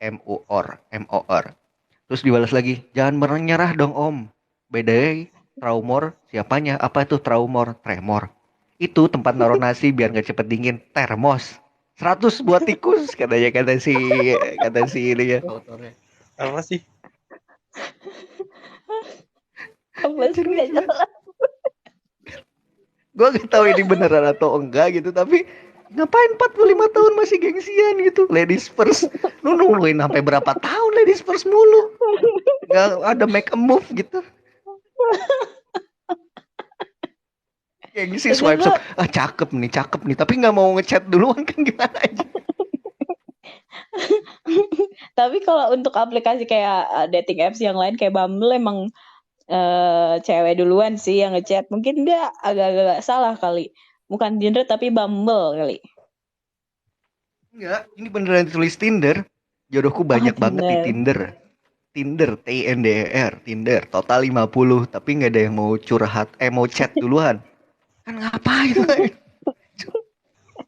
TRAMOR. Terus dibalas lagi, jangan menyerah dong om. Beda traumor, siapanya? Apa itu traumor? Tremor. Itu tempat naruh nasi biar nggak cepet dingin, termos. 100 buat tikus, katanya kata si ini ya, autornya. Apa sih? Apa Anjir sih nggak lucu banget. jelas. Gue gak tahu ini beneran atau enggak gitu, tapi ngapain 45 tahun masih gengsian gitu. Ladies first. Lu nungguin sampai berapa tahun ladies first mulu? Gak ada make a move gitu. Gengsi Itu swipe tuh up. Ah cakep nih. Tapi gak mau ngechat duluan kan gimana aja. tapi kalau untuk aplikasi kayak dating apps yang lain kayak Bumble emang cewek duluan sih yang ngechat. Mungkin dia agak-agak salah kali. Bukan Tinder tapi Bumble kali. Enggak, ini beneran ditulis Tinder. Jodohku Oh, banyak banget di Tinder. Tinder. Tinder, TINDER, Tinder, total 50, tapi nggak ada yang mau curhat, mau chat duluan. Kan ngapain?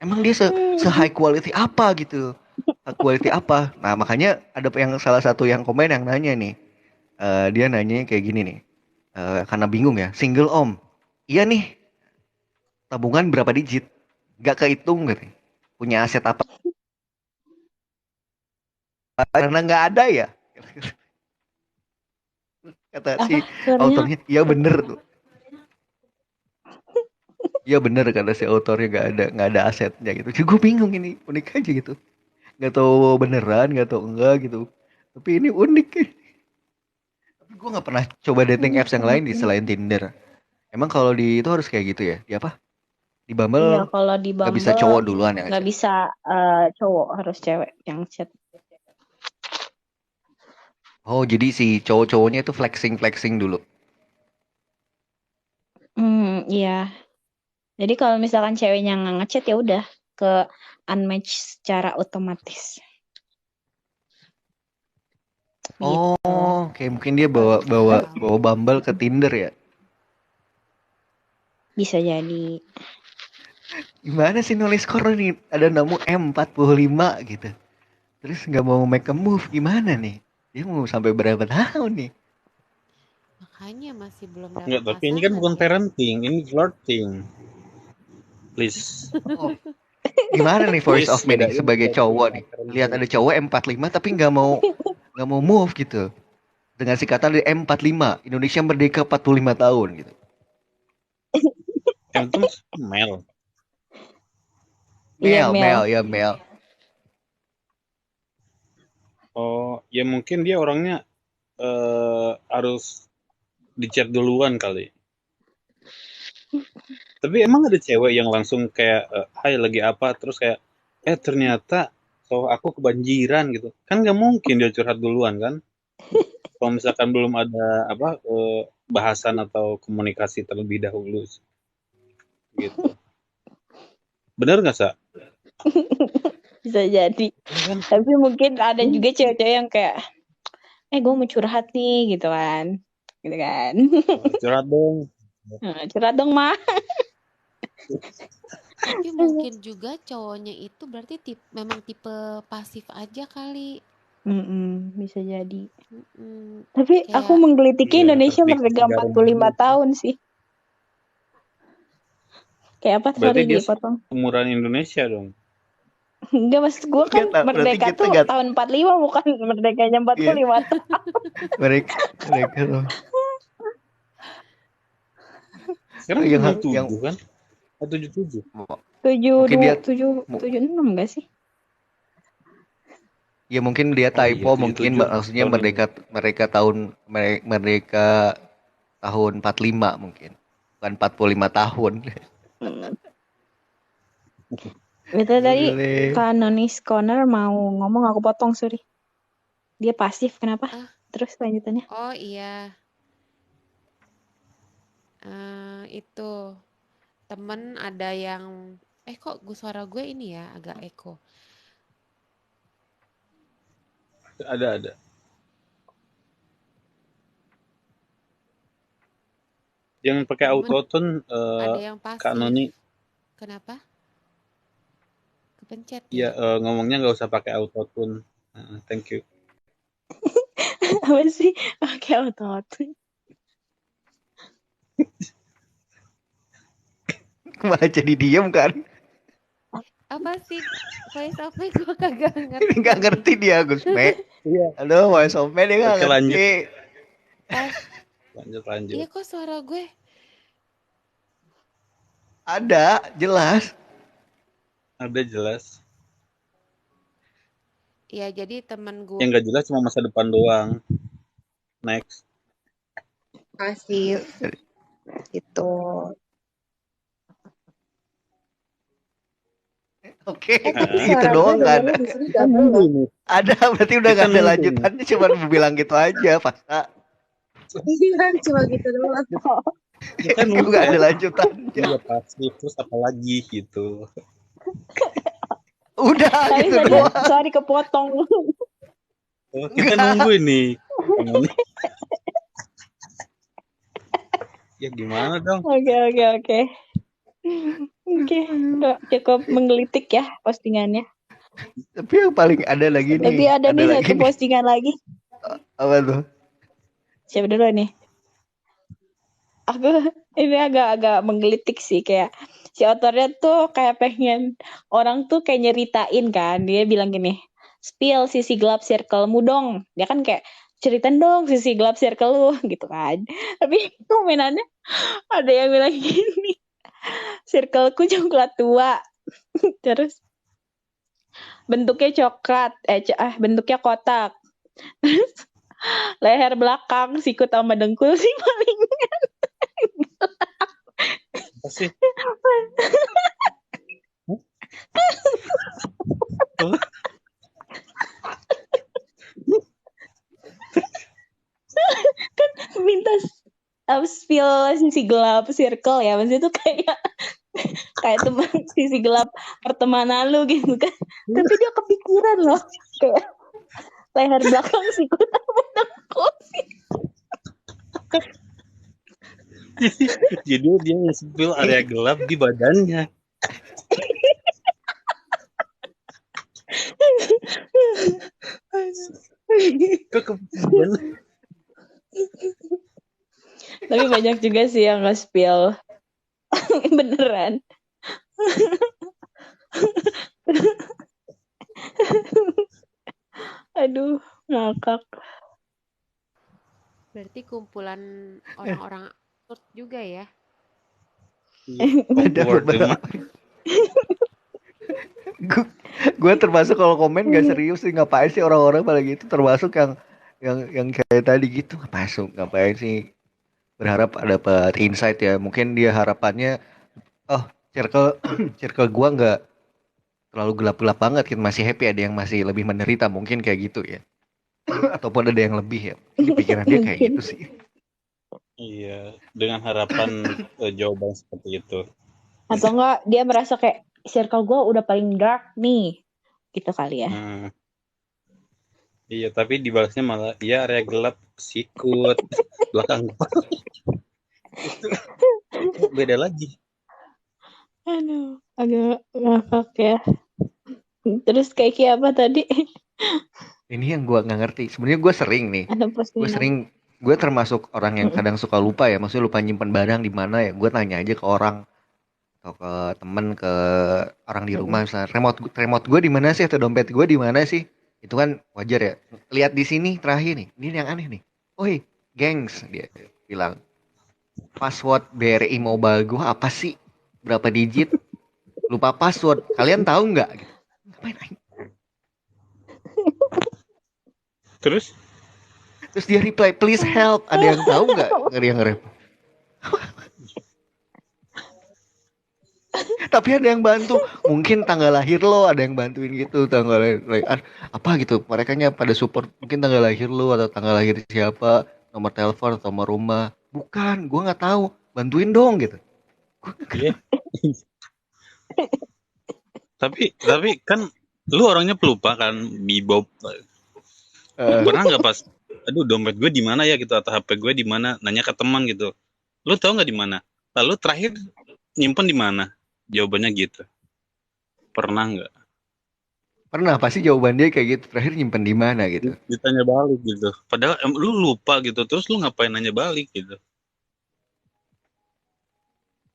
Emang dia se high quality apa gitu? High quality apa? Nah makanya ada yang salah satu yang komen yang nanya nih. Dia nanya kayak gini nih. Karena bingung ya. Single om. Iya nih. Tabungan berapa digit? Gak kehitung gitu. Punya aset apa? Karena nggak ada ya. Kata Apa? si Suaranya autornya. Iya bener tuh. Iya bener kata si autornya nggak ada asetnya gitu. Jadi gue bingung ini unik aja gitu. Nggak tahu beneran, nggak tahu enggak gitu. Tapi ini unik. Tapi gue nggak pernah coba dating apps yang lain di unik. selain Tinder. Emang kalau di itu harus kayak gitu ya? Di apa? Di Iya, Bumble kalau di nggak bisa Bumble cowok duluan yang nggak ngechat. bisa cowok, harus cewek yang chat. Oh jadi si cowok-cowoknya itu flexing flexing dulu. Iya. Jadi kalau misalkan ceweknya nggak ngechat ya udah ke unmatch secara otomatis. Gitu. Oh, kayak mungkin dia bawa Bumble ke Tinder ya. Bisa jadi. Gimana sih nulis skor nih? Ada nemu M45 gitu. Terus nggak mau make a move gimana nih? Dia mau sampai berapa tahun nih? Makanya masih belum dapat Enggak, tapi ini kan bukan ya. parenting, ini flirting. Please. Oh, gimana nih voice of me nih bedain sebagai cowok nih? parenting. Lihat ada cowok M45 tapi nggak mau move gitu. Dengan sikatan dari M45, Indonesia merdeka 45 tahun gitu. M itu Mel. Iya, Mel, ya Mel. Oh, ya mungkin dia orangnya harus di-chat duluan kali. Tapi emang ada cewek yang langsung kayak hai lagi apa, terus kayak ternyata aku kebanjiran gitu. Kan nggak mungkin dia curhat duluan kan? Kalau misalkan belum ada bahasan atau komunikasi terlebih dahulu gitu. Bener nggak, Sa? Bisa jadi. Ya kan? Tapi mungkin ada juga cewek-cewek yang kayak gue mau curhat nih gitu kan. Gitu kan. Curhat dong. Curhat dong, Ma. Tapi mungkin juga cowoknya itu berarti memang tipe pasif aja kali. Bisa jadi. Tapi aku menggelitiki Indonesia merdeka 45 tahun sih. Kayak apa? Berarti Sorry dia dipotong. umuran Indonesia dong. Enggak, maksud gue kan merdeka tuh tahun 45 bukan merdekanya 45 tahun. Mereka loh. Sekarang yang 7 kan? 77. 76 enggak sih? Ya mungkin dia typo, mungkin maksudnya merdeka tahun 45 mungkin. Bukan 45 tahun. Itu tadi Kanonis Corner mau ngomong, aku potong, sorry. Dia pasif, kenapa? Terus lanjutannya. Oh iya. Itu temen ada yang kok suara gue ini ya agak eko. Ada. Jangan pakai autotune, ada yang pasif. Kak Noni. Kenapa? Kepencet ya? Iya, ngomongnya nggak usah pakai autotune. Thank you. Apa sih pakai autotune? Malah jadi diem kan? Apa sih voice of me? Gue kagak ngerti. Nggak ngerti dia, Gus Me. Aduh, voice of me dia nggak ngerti. Lanjut. Iya, kok suara gue ada jelas. Iya, jadi temen gue yang nggak jelas cuma masa depan doang. Next. Pasif itu. Oke, itu doang nggak ada. Ada, berarti udah nggak ada lanjutannya, cuma bilang gitu aja, Fasa. Cuma gitu doang. Kan nggak ada lanjutannya. Iya pasti, terus apa lagi gitu. Udah gitu doang. Sorry kepotong. Kita nunggu ini. Ya gimana dong? Oke. Udah cukup menggelitik ya postingannya. Tapi yang paling ada lagi nih. Tapi ada nih satu postingan lagi. Apa tuh? Siapa dulu nih? Aku ini agak menggelitik sih, kayak si autornya tuh kayak pengen orang tuh kayak nyeritain kan. Dia bilang gini, spill sisi gelap circle-mu dong. Dia kan kayak ceritain dong sisi gelap circle lu gitu kan. Tapi komenannya ada yang bilang gini, circleku coklat tua. Terus bentuknya coklat, bentuknya kotak. Terus leher belakang, sikut sama dengkul sih paling. Apa sih? Kan minta spill sisi gelap circle ya, maksudnya tuh kayak kayak teman sisi gelap pertemanan lu gitu kan. Tapi dia kepikiran loh, kayak leher belakang sikut apa dengkul sih. Jadi dia nge-spill area gelap di badannya. Kok kepikiran? Tapi banyak juga sih yang nge-spill beneran. Aduh, ngakak. Berarti kumpulan orang-orang absurd juga ya. Ada Awkward beberapa. emang. Gue termasuk kalau komen gak serius sih, ngapain sih orang-orang pada gitu, termasuk yang kayak tadi gitu, ngapain sih berharap dapat insight ya, mungkin dia harapannya oh circle circle gua nggak terlalu gelap-gelap banget gitu, masih happy, ada yang masih lebih menderita mungkin kayak gitu ya. Ataupun ada yang lebih ya, di pikiran dia kayak gitu sih. Iya, dengan harapan jawaban seperti itu. Atau enggak dia merasa kayak circle gue udah paling dark nih, gitu kali ya. Iya, tapi dibalasnya malah ya area gelap sikut belakang. Itu beda lagi. Aduh, agak ngakak ya. Terus kayak apa tadi? Ini yang gua nggak ngerti sebenarnya. Gue sering nih, Ada postingan. gue termasuk orang yang kadang suka lupa ya, maksudnya lupa nyimpen barang di mana ya, gue tanya aja ke orang atau ke temen, ke orang di rumah, misalnya remote gue di mana sih, atau dompet gue di mana sih, itu kan wajar ya. Lihat di sini terakhir nih, ini yang aneh nih. Oi gengs, dia bilang password BRI mobile gue apa sih, berapa digit, lupa password, kalian tahu nggak gitu. Ngapain? Terus Dia reply please help, ada yang tahu nggak, nggak ada yang nge-reply. Tapi ada yang bantu, mungkin tanggal lahir lo, ada yang bantuin gitu, tanggal lahir apa gitu, mereka pada support, mungkin tanggal lahir lo atau tanggal lahir siapa, nomor telepon atau nomor rumah, bukan, gue nggak tahu, bantuin dong gitu. iya. tapi kan lu orangnya pelupa kan, Bibob. Pernah nggak pas aduh dompet gue di mana ya gitu, atau HP gue di mana, nanya ke teman gitu, lu tahu nggak di mana, lalu terakhir nyimpen di mana, jawabannya gitu. Pernah nggak Pernah, pasti jawaban dia kayak gitu, terakhir nyimpen di mana gitu. ditanya balik gitu, padahal lu lupa gitu, terus lu ngapain nanya balik gitu.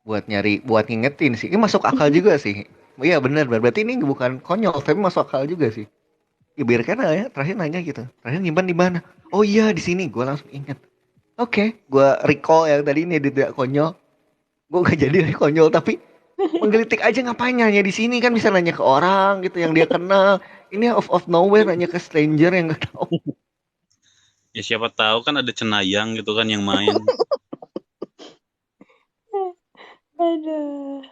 Buat nyari, buat ngingetin sih, ini masuk akal juga sih. Iya benar, berarti ini bukan konyol tapi masuk akal juga sih. Ya biarkan aja, terakhir nanya gitu, terakhir nyimpan di mana, oh iya di sini, gue langsung ingat. Oke, gue recall yang tadi ini tidak konyol. Gue gak jadi konyol, tapi menggelitik aja, ngapain nanya di sini, kan bisa nanya ke orang gitu yang dia kenal. Ini of nowhere nanya ke stranger yang gak tahu. Ya siapa tahu kan ada cenayang gitu kan yang main. Aduh.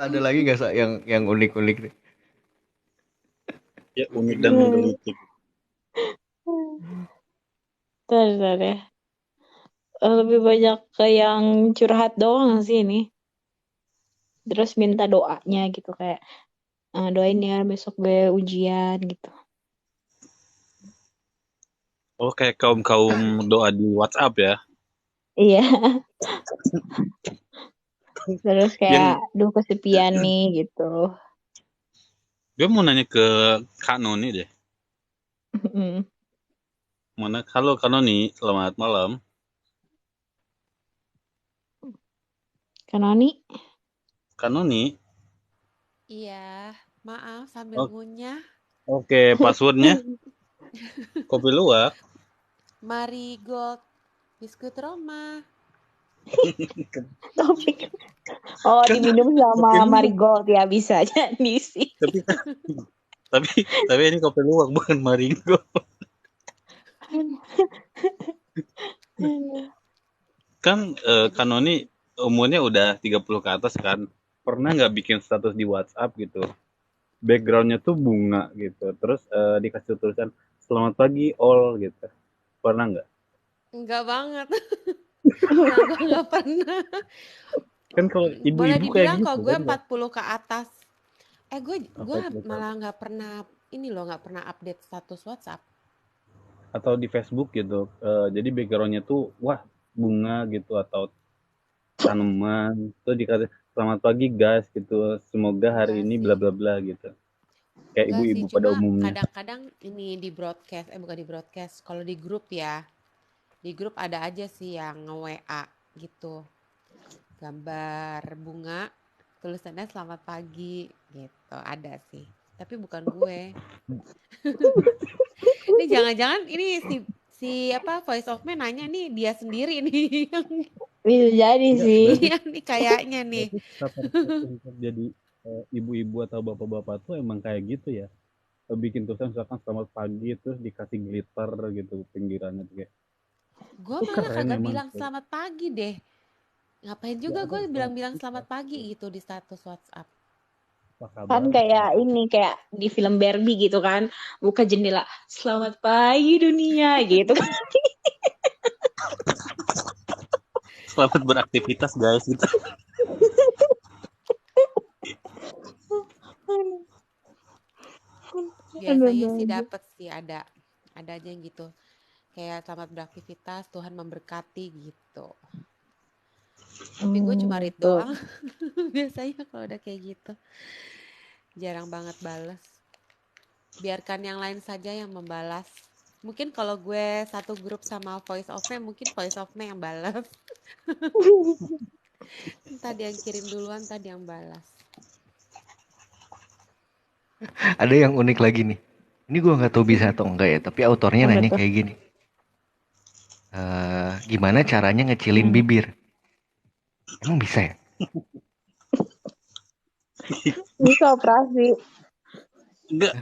Ada lagi gak Sa yang unik-unik nih? Ya unik dan menggelitik. Bentar ya. Lebih banyak ke yang curhat doang sih ini. Terus minta doanya gitu, kayak doain ya besok gue ujian gitu. Oh kayak kaum doa di WhatsApp ya. Iya. Terus kayak Yang duh kesepian nih gitu. gue mau nanya ke Kak Noni deh. Mana halo Kak Noni, selamat malam. Kanoni? Kak Noni. Iya, maaf sambil Oh. ngunyah. Oke, passwordnya kopi luwak. Marigold biskuit Roma. Topik. Oh, diminum sama Marigold ya, bisa jadi sih. Tapi ini kopi luwak bukan Marigold. Kan Kanoni umurnya udah 30 ke atas kan. Pernah nggak bikin status di WhatsApp gitu, backgroundnya tuh bunga gitu, terus dikasih tulisan selamat pagi all gitu, pernah nggak? Enggak banget. Yang gue nggak pernah. Kan kalau Boleh ibu-ibu kayak dibilang gitu kalau gue kan, 40 ke atas. Gue apa itu? malah nggak pernah nggak pernah update status WhatsApp. Atau di Facebook gitu. Jadi backgroundnya tuh wah bunga gitu atau tanaman. Terus dikasih selamat pagi guys gitu. Semoga hari Enggak ini sih. bla bla bla gitu. Kayak Enggak sih, ibu-ibu pada cuma umumnya. kadang-kadang ini di broadcast, bukan di broadcast, kalau di grup ya. Di grup ada aja sih yang nge-WA gitu. Gambar bunga, tulisannya selamat pagi gitu, ada sih. Tapi bukan gue. Ini jangan-jangan ini si apa Voice of Man nanya nih dia sendiri nih yang Bisa jadi Enggak, sih. berarti iya nih kayaknya nih. berarti rata-rata untuk jadi ibu-ibu atau bapak-bapak tuh emang kayak gitu ya. Bikin tulisan misalkan selamat pagi terus dikasih glitter gitu pinggirannya tuh kayak Gue itu malah keren kagak emang. bilang selamat pagi deh. Ngapain Ya juga ada gue selamat bilang-bilang pagi selamat Kak. pagi gitu di status WhatsApp. Apa Kan kabar? kayak ini, kayak di film Barbie gitu kan. Buka jendela, selamat pagi dunia gitu kan. Selamat beraktivitas guys gitu. Biasanya sih dapet sih ada aja yang gitu. Kayak selamat beraktivitas, Tuhan memberkati gitu. Tapi gue cuma read Tuh. doang. Biasanya kalau udah kayak gitu. Jarang banget balas. Biarkan yang lain saja yang membalas. Mungkin kalau gue satu grup sama Voice of Me, mungkin Voice of Me yang balas. Tadi yang kirim duluan, tadi yang balas. Ada yang unik lagi nih. Ini gue nggak tahu bisa atau enggak ya, tapi autornya Apa nanya tuh? kayak gini. Gimana caranya ngecilin bibir? Emang bisa ya? Bisa operasi. Enggak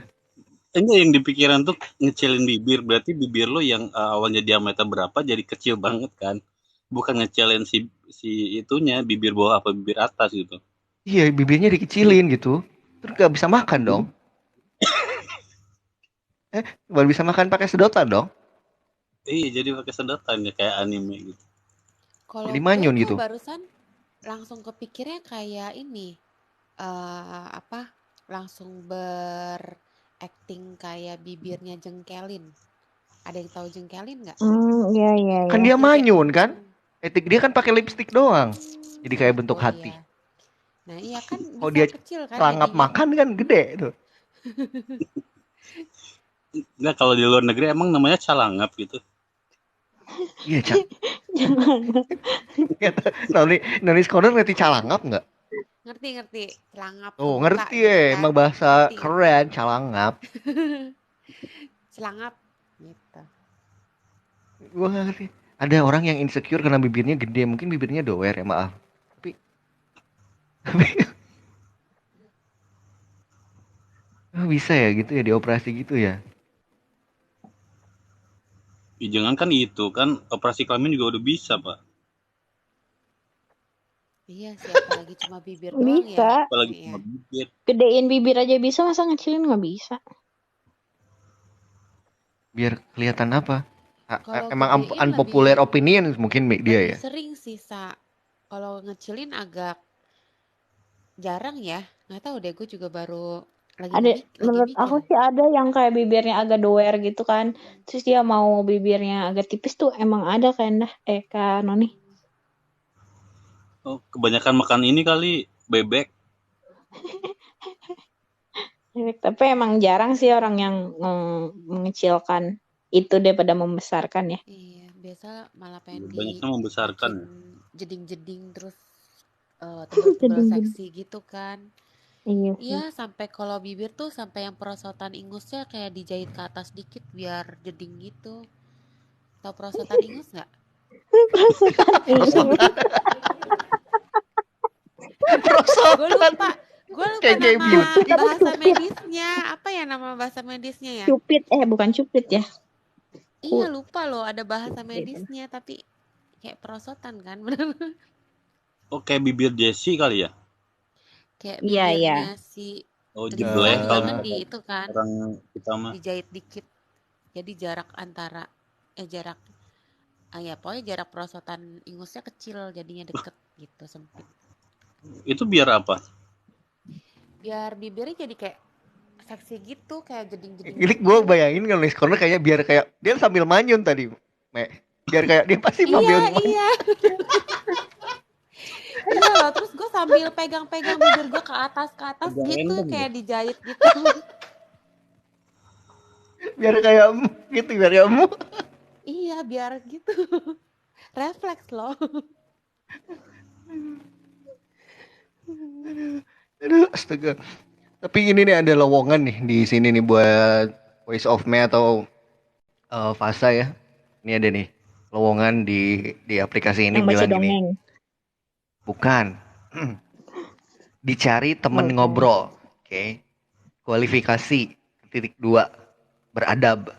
yang dipikiran tuh ngecilin bibir, berarti bibir lo yang awalnya diameter berapa jadi kecil banget kan, bukan ngecilin si itunya bibir bawah apa bibir atas gitu. Iya, bibirnya dikecilin gitu. Terus gak bisa makan dong. Baru bisa makan pakai sedotan dong. Iya, jadi pakai sedotan ya kayak anime gitu. Kalau Jadi gue manyun tuh gitu. barusan langsung kepikirnya kayak ini. Langsung berakting kayak bibirnya jengkelin. Ada yang tahu jengkelin nggak? Iya, iya, Kan iya. dia Yang kayak manyun kan? Etik dia kan pakai lipstick doang. Jadi kayak bentuk oh hati. iya. Nah iya kan Kalau bisa dia kecil kan celangap jadinya. makan kan gede tuh. Enggak, kalau di luar negeri emang namanya calangap gitu. Iya, Cak. Noni Scholar ngerti calangap nggak? Ngerti celangap Oh, kebuka ngerti gitu ya. kan. Emang bahasa Ngerti. keren, calangap. Celangap gitu. Gue gak ngerti. Ada orang yang insecure karena bibirnya gede. Mungkin bibirnya doer ya, maaf. Tapi bisa ya gitu ya, dioperasi gitu ya. Ya, jangan kan itu kan operasi kelamin juga udah bisa pak. Iya sih apalagi cuma bibir doang ya. Bisa. Apalagi Iya. cuma bibir. Gedein bibir aja bisa, masa ngecilin nggak bisa? Biar kelihatan apa? Kalau Emang gedein unpopular opinion mungkin dia lebih ya. sering sih kalau ngecilin agak jarang ya. Nggak tahu deh, gue juga baru lagi Menurut mikir. aku sih ada yang kayak bibirnya agak doer gitu kan. Terus dia mau bibirnya agak tipis tuh, emang ada kan dah. Kak Noni. Oh, kebanyakan makan ini kali bebek. Tapi emang jarang sih orang yang mengecilkan itu daripada membesarkan ya. Iya, biasa malah pengen Banyaknya membesarkan. jeding-jeding terus tebel-tebel seksi gitu kan. Iya. Iya, sampai kalau bibir tuh sampai yang perosotan ingusnya kayak dijahit ke atas dikit biar jeding gitu. Tahu perosotan ingus nggak? Perosotan ingus. Gue lupa Kayak nama beauty. bahasa medisnya. Apa ya nama bahasa medisnya ya? Cupid, bukan cupid ya. Iya lupa loh, ada bahasa medisnya tapi kayak perosotan kan, bener? Oh, kayak bibir Jessie kali ya? Kayak Iya, bibirnya si Oh, Rizka jeblek juga kalau kan di itu kan, orang kita mah. dijahit dikit. Jadi jarak antara jarak ya pokoknya jarak perosotan ingusnya kecil, jadinya deket gitu, sempit. Itu biar apa? Biar bibirnya jadi kayak seksi gitu, kayak jeding-jeding Ini gue gitu. bayangin kan Liz Corner kayak biar kayak dia sambil manyun tadi, biar kayak dia pasti Iya, sambil manyun. iya. Iya loh, terus gue sambil pegang-pegang bibir gue ke atas Agak gitu, random kayak ya. dijahit gitu. Biar kayak gitu, biar kayak Iya, biar gitu. Refleks loh. aduh astaga. Tapi ini nih ada lowongan nih di sini nih buat Voice of Me atau Fasa ya. Ini ada nih lowongan di aplikasi ini Yang baca bilang gini, dongeng. bukan. Dicari temen Oke. ngobrol. Oke. Kualifikasi titik 2 beradab.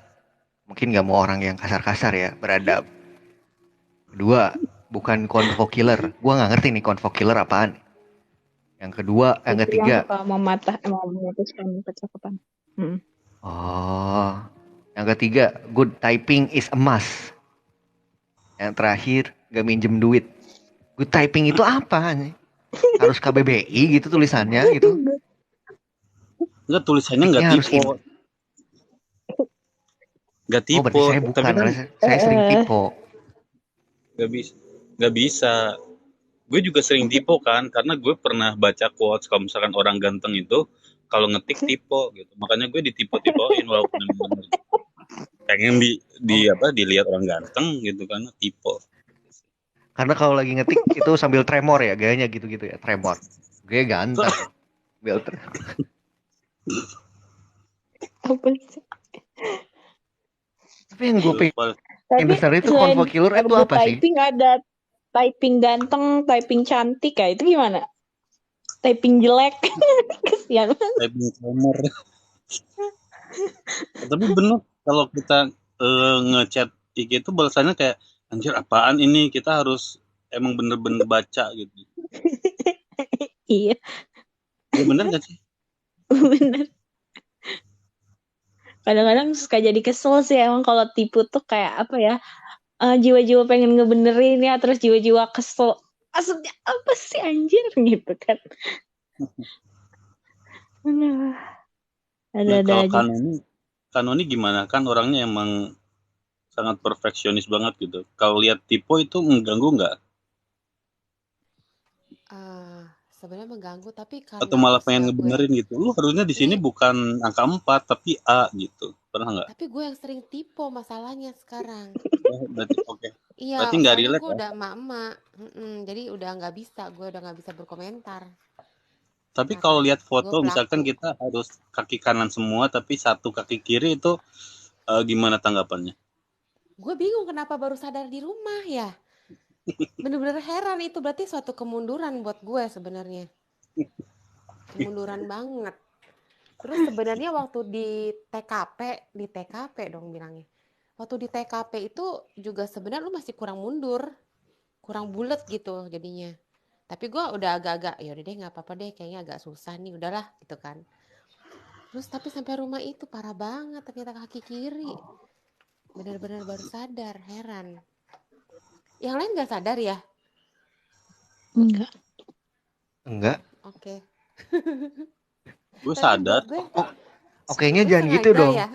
Mungkin nggak mau orang yang kasar-kasar ya, beradab. Kedua, bukan convo killer. Gua nggak ngerti nih convo killer apaan. Yang kedua, yang Itu yang ketiga. suka memutuskan percakapan. Oh, yang ketiga, good typing is a must. Yang terakhir, gak minjem duit. Good typing itu apa nih? Harus KBBI gitu tulisannya gitu. Enggak, tulisannya Ketiknya nggak harus tipe. Nggak Oh, berarti tipe. saya Tapi bukan. kan Saya sering tipe. nggak bisa. Nggak bisa. Gue juga sering tipe kan, karena gue pernah baca quotes kalau misalkan orang ganteng itu kalau ngetik tipe gitu. Makanya gue ditipe-tipein walaupun emang bener. Pengen Oh, dilihat orang ganteng gitu kan, tipe. karena kalau lagi ngetik itu sambil tremor ya, gayanya gitu-gitu ya, tremor. Gue ganteng. Belter. Apa sih? Tapi yang gue pengen Tapi besar itu selain convo killer itu good apa sih? typing ada typing ganteng, typing cantik ya. Itu gimana? Typing jelek. Kesian. Typing tremor. Tapi bener kalau kita ngechat IG itu balasannya kayak anjir apaan ini, kita harus emang bener-bener baca gitu. Iya, Ya bener gak sih? bener. Kadang-kadang suka jadi kesel sih emang kalau tipu tuh kayak apa ya, jiwa-jiwa pengen ngebenerin ya, terus jiwa-jiwa kesel. Maksudnya apa sih anjir gitu kan. Aduh, Nah ada-ada kalau aja. Kanoni gimana? Kan orangnya emang sangat perfeksionis banget gitu. Kalau lihat tipe itu mengganggu nggak? Sebenarnya mengganggu, tapi Atau karena malah usia pengen gue. ngebenerin gitu? Lu harusnya di sini Nih, bukan angka 4 tapi A gitu. Pernah nggak? tapi gue yang sering tipe masalahnya sekarang. Oh, berarti oke. Berarti Iya, nggak soalnya relate gue ya? udah emak-emak. Jadi gue udah nggak bisa berkomentar. Tapi Nah kalau kan, lihat gue foto misalkan pelaku. kita harus kaki kanan semua tapi satu kaki kiri itu gimana tanggapannya? Gue bingung kenapa baru sadar di rumah ya. Bener-bener heran, itu berarti suatu kemunduran buat gue sebenarnya. Kemunduran banget. Terus sebenarnya waktu di TKP dong bilangnya. Waktu di TKP itu juga sebenarnya lu masih kurang mundur, kurang bulat gitu jadinya. Tapi gue udah agak-agak, ya udah deh nggak apa-apa deh, kayaknya agak susah nih, udahlah gitu kan. Terus tapi sampai rumah itu parah banget ternyata kaki kiri. Benar-benar baru sadar, heran. Yang lain nggak sadar ya? Enggak. Enggak. Oke. Gue Tapi sadar. buat gue, Oke-nya lu jangan gitu sengaja dong. ya?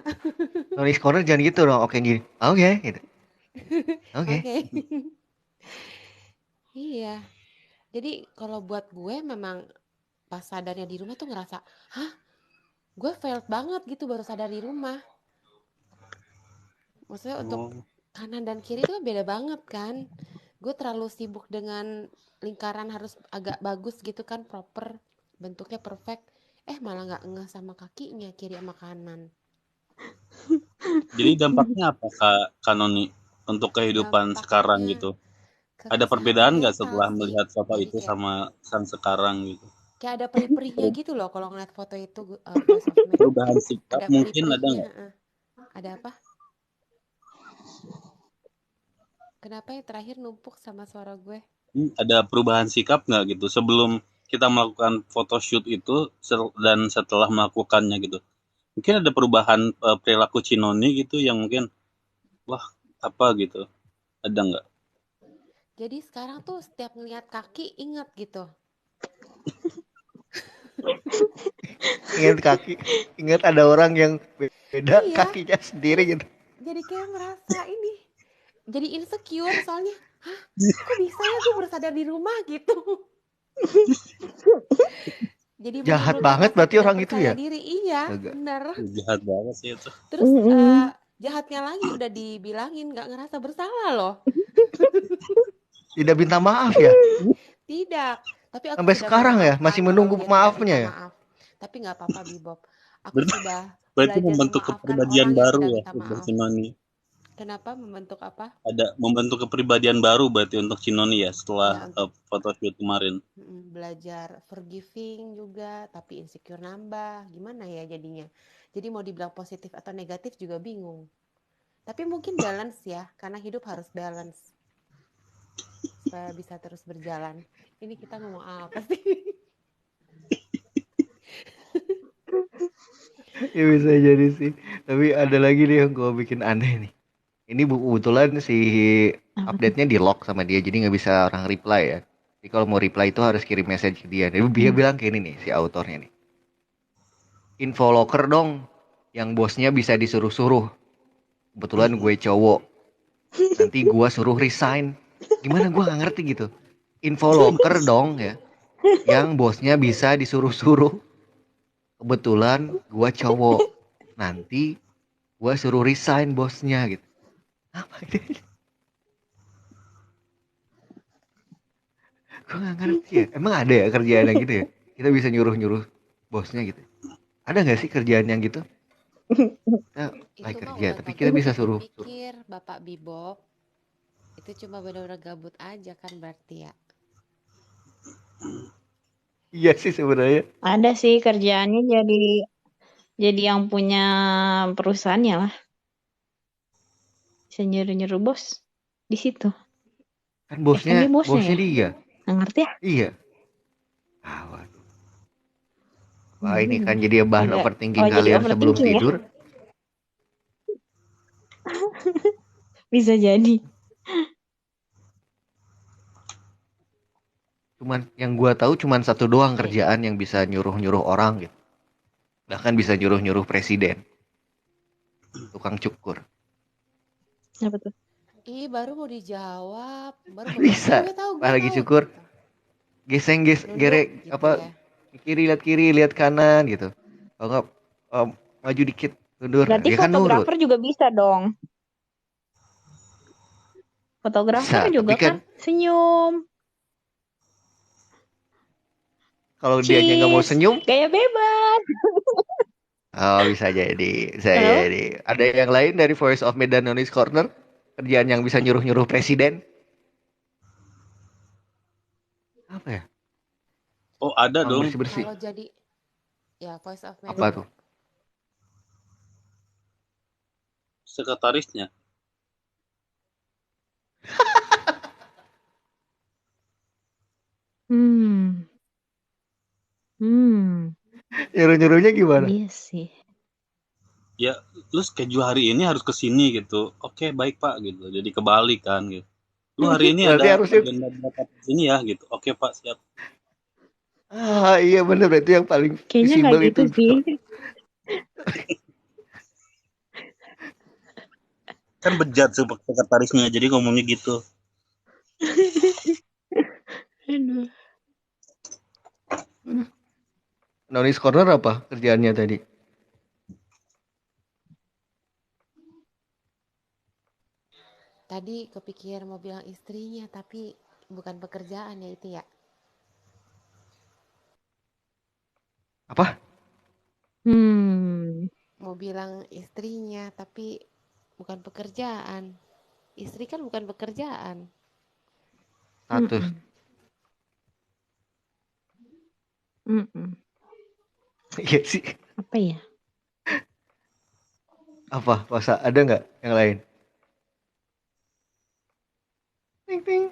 Nulis corner jangan gitu dong. Oke gini. Oke gitu. Oke. Oke. Iya. Jadi kalau buat gue memang pas sadarnya di rumah tuh ngerasa, hah, gue failed banget gitu baru sadar di rumah. Maksudnya untuk Oh, kanan dan kiri itu beda banget kan. Gue terlalu sibuk dengan lingkaran harus agak bagus gitu kan, proper, bentuknya perfect. Malah nggak ngeh sama kakinya, kiri sama kanan. jadi dampaknya apa Kak Kanoni untuk kehidupan sekarang Dampaknya gitu? ke Ada kesehatan perbedaan nggak mental setelah sih. melihat foto Jadi itu kayak sama sang sekarang gitu? ada perih-perihnya gitu loh kalau ngeliat foto itu, Voice of Me. Perubahan sikap Ada mungkin ada perih-perihnya. nggak? Ada apa? Kenapa yang terakhir numpuk sama suara gue? Ada perubahan sikap nggak gitu sebelum kita melakukan photoshoot itu dan setelah melakukannya gitu? Mungkin ada perubahan perilaku Cinoni gitu yang mungkin wah apa gitu. Ada nggak? Jadi sekarang tuh setiap ngeliat kaki inget gitu. Ingat kaki, ingat ada orang yang beda Iya, kakinya sendiri terus gitu. jadi kayak merasa ini, jadi insecure soalnya. Hah, kok bisa ya gue baru sadar di rumah gitu. Jadi Jahat menimbulkan banget rasa berarti tidak orang itu percaya ya. diri. Iya, Agak. bener. Jahat banget sih itu. Terus Mm-mm. jahatnya lagi udah dibilangin nggak ngerasa bersalah loh. Tidak minta maaf ya. Tidak, tapi aku Sampai sudah sekarang ya memaafkan masih kalau menunggu dia tidak maafnya minta ya. maaf. Tapi nggak apa-apa, Bibob. Aku Berarti, sudah berarti belajar membentuk memaafkan kepribadian orang yang baru tidak ya minta untuk maaf. Cinoni. Kenapa membentuk apa? Ada membentuk kepribadian baru berarti untuk Cinoni ya setelah Ya, untuk photoshoot kemarin. belajar forgiving juga, tapi insecure nambah. Gimana ya jadinya? Jadi mau dibilang positif atau negatif juga bingung. Tapi mungkin balance ya, karena hidup harus balance supaya bisa terus berjalan. Ini kita ngomong apa sih? Ya bisa jadi sih. Tapi ada lagi nih yang gue bikin aneh nih. Ini kebetulan si Apa tuh? update-nya di lock sama dia, jadi nggak bisa orang reply ya. Jadi kalau mau reply itu harus kirim message ke dia. Jadi dia bilang kayak ini nih si autornya nih. Info locker dong, yang bosnya bisa disuruh-suruh. Kebetulan gue cowok, nanti gue suruh resign. Gimana gue nggak ngerti gitu. Info locker dong ya, yang bosnya bisa disuruh-suruh. Kebetulan gue cowok, nanti gue suruh resign bosnya gitu. Apa ini? Gue gak ngerti ya. Emang ada ya kerjaan yang gitu ya? Kita bisa nyuruh-nyuruh bosnya gitu. Ada gak sih kerjaan yang gitu? Kita Itu like mah kerja, udah tapi gak kita bisa bisa suruh. dipikir, Bapak Bibob. Itu cuma benar-benar gabut aja kan berarti ya. Iya sih sebenarnya. Ada sih kerjaannya jadi yang punya perusahaannya lah. Bisa nyuruh-nyuruh bos di situ. Kan Kan dia bosnya bosnya ya? dia. Nggak ngerti ya? Iya. Ah, waduh. Wah ini kan Hmm. jadi bahan Agak, overthinking jadi kalian sebelum overthinking ya? tidur. Bisa jadi. Cuman yang gua tahu cuman satu doang Iya. kerjaan yang bisa nyuruh-nyuruh orang gitu. Bahkan bisa nyuruh-nyuruh presiden. Tukang cukur. Apa tuh? Ih, baru mau dijawab, baru mau bilang, Bisa. Pas gue lagi tahu cukur, gitu. geseng Nunduk gerek gitu apa ya. kiri lihat kanan gitu. Kalau nggak maju dikit mundur, nah, Berarti dia kan nurut. fotografer juga bisa dong. Fotografer Bisa, tapi juga kan kan senyum, kalau dianya nggak mau cheese, senyum, gaya bebas. oh bisa jadi, bisa Kenapa? jadi. Ada yang lain dari Voice of Medan Noise Corner, kerjaan yang bisa nyuruh-nyuruh presiden? Apa ya? Oh ada Emang dong. bersih-bersih. Kalau jadi, ya Voice of Apa Medan. tuh? Sekretarisnya. Hmm. Hmm. Nyuruh-nyuruhnya gimana? Iya sih. Ya lu schedule hari ini harus ke sini gitu. Oke baik pak gitu. Jadi kebalik kan gitu. Lu hari ini Berarti ada harusnya, agenda berapa ini ya gitu. Oke pak siap. iya bener, berarti yang paling Kayaknya nggak visible gitu itu. sih. Kan bejat sekretarisnya jadi ngomongnya gitu. Aduh. Noise Corner apa kerjaannya tadi? Tadi kepikir mau bilang istrinya, tapi bukan pekerjaan ya itu ya. Apa? Hmm. Mau bilang istrinya, tapi bukan pekerjaan. Istri kan bukan pekerjaan. Status. Mm-mm. Mm-mm. Iya sih. Apa ya? Apa? Masa ada nggak yang lain? Ting ting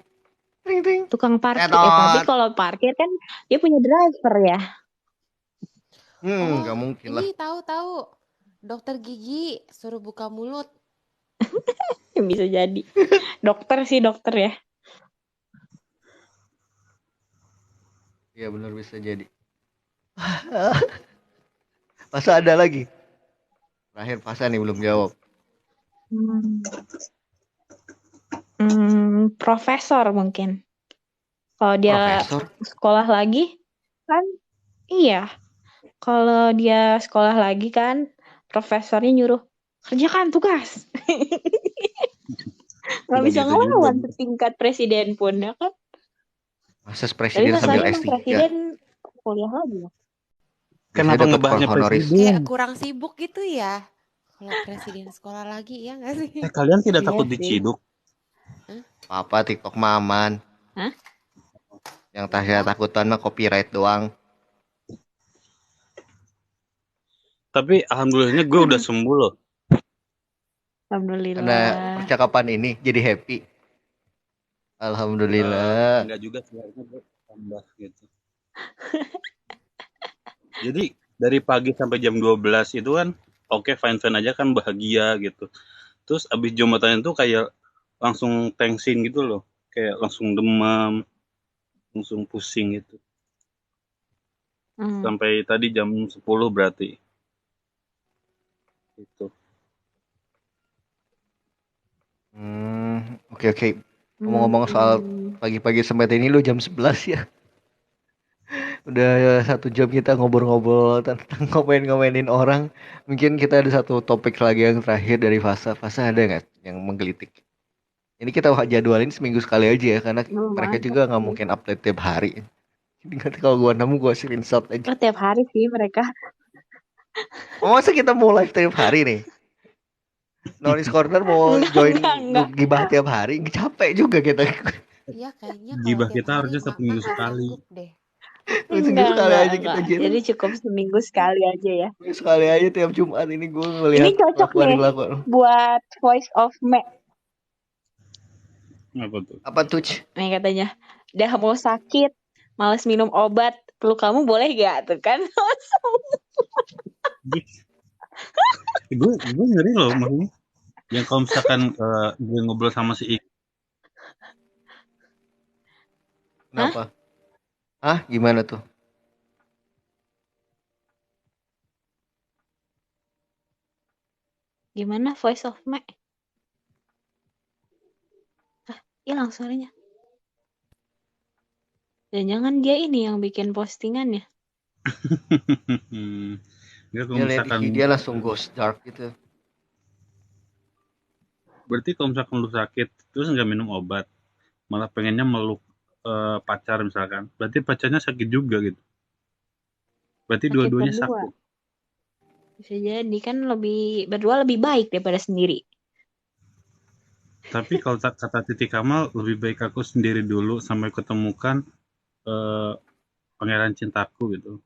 ting ting. Tukang parkir. Tapi Tetot. kalau parkir kan dia punya driver ya. Oh, Nggak mungkin lah. ini tahu-tahu. Dokter gigi suruh buka mulut. Bisa jadi. Dokter sih dokter ya. Iya benar bisa jadi. Masa ada lagi? Terakhir Fasa nih belum jawab. Profesor mungkin. Kalau dia Profesor? sekolah lagi kan iya. Kalau dia sekolah lagi kan profesornya nyuruh kerjakan tugas. Nggak Nggak bisa gitu juga. ngelawan tingkat presiden pun ya kan. Masa Tapi presiden sambil masalahnya emang S3? presiden kuliah lagi ya. Biasanya Kenapa dapat ngebahasnya honoris. presiden? Kayak kurang sibuk gitu ya. Kalau presiden sekolah lagi ya nggak sih? Kalian tidak Iya takut sih. diciduk? Apa TikTok maman? Hah? Yang saya takutan mah copyright doang. Tapi alhamdulillahnya gue udah sembuh loh. Karena Alhamdulillah. percakapan ini jadi happy. Alhamdulillah. Enggak juga sih, harusnya gue tambah gitu. Jadi dari pagi sampai jam 12 itu kan oke, fine-fine aja kan, bahagia gitu. Terus abis Jumatan itu kayak langsung tensin gitu loh. Kayak langsung demam, langsung pusing gitu. Sampai tadi jam 10 berarti. Gitu. Oke. Ngomong-ngomong soal pagi-pagi sampai ini lu jam 11 ya. Udah 1 jam kita ngobrol-ngobrol tentang ngomain-ngomainin orang. Mungkin kita ada satu topik lagi yang terakhir dari Fasa. Fasa ada nggak yang menggelitik? Ini kita jadwalin seminggu sekali aja ya, karena mereka juga nggak mungkin update tiap hari. Jadi nanti kalau gua nemu gua screenshot aja. Oh, tiap hari sih mereka. Oh, masa kita mau live tiap hari nih? Noise Corner mau join Enggak. gibah tiap hari, capek juga kita. Iya kayaknya kalau Gibah tiap kita hari harusnya Mak seminggu nggak sekali. sanggup deh. Seminggu sekali aja kita enggak. jadi. Jadi cukup seminggu sekali aja ya. Sekali aja tiap Jumat ini gue Ini ngelihat cocok nih kelakuan. buat Voice of Me. Apa tuh? Apa tuh? Nih katanya, dah mau sakit, males minum obat, peluk kamu boleh gak? Tuh kan. Gue ngeri loh, maksudnya. Yang kalau misalkan gue ngobrol sama si Ik, Kenapa? Hah? Gimana tuh? Gimana Voice of Me? Hilang suaranya. Dan jangan dia ini yang bikin postingannya. Enggak, kalau Dia lihat misalkan dia langsung ghost dark gitu. berarti kalau misalkan lu sakit terus nggak minum obat, malah pengennya meluk pacar misalkan, berarti pacarnya sakit juga gitu. Berarti Sakit dua-duanya berdua. sakit. Bisa jadi kan berdua lebih baik daripada sendiri. Tapi kalau kata Titi Kamal, lebih baik aku sendiri dulu sampai ketemukan pangeran cintaku gitu.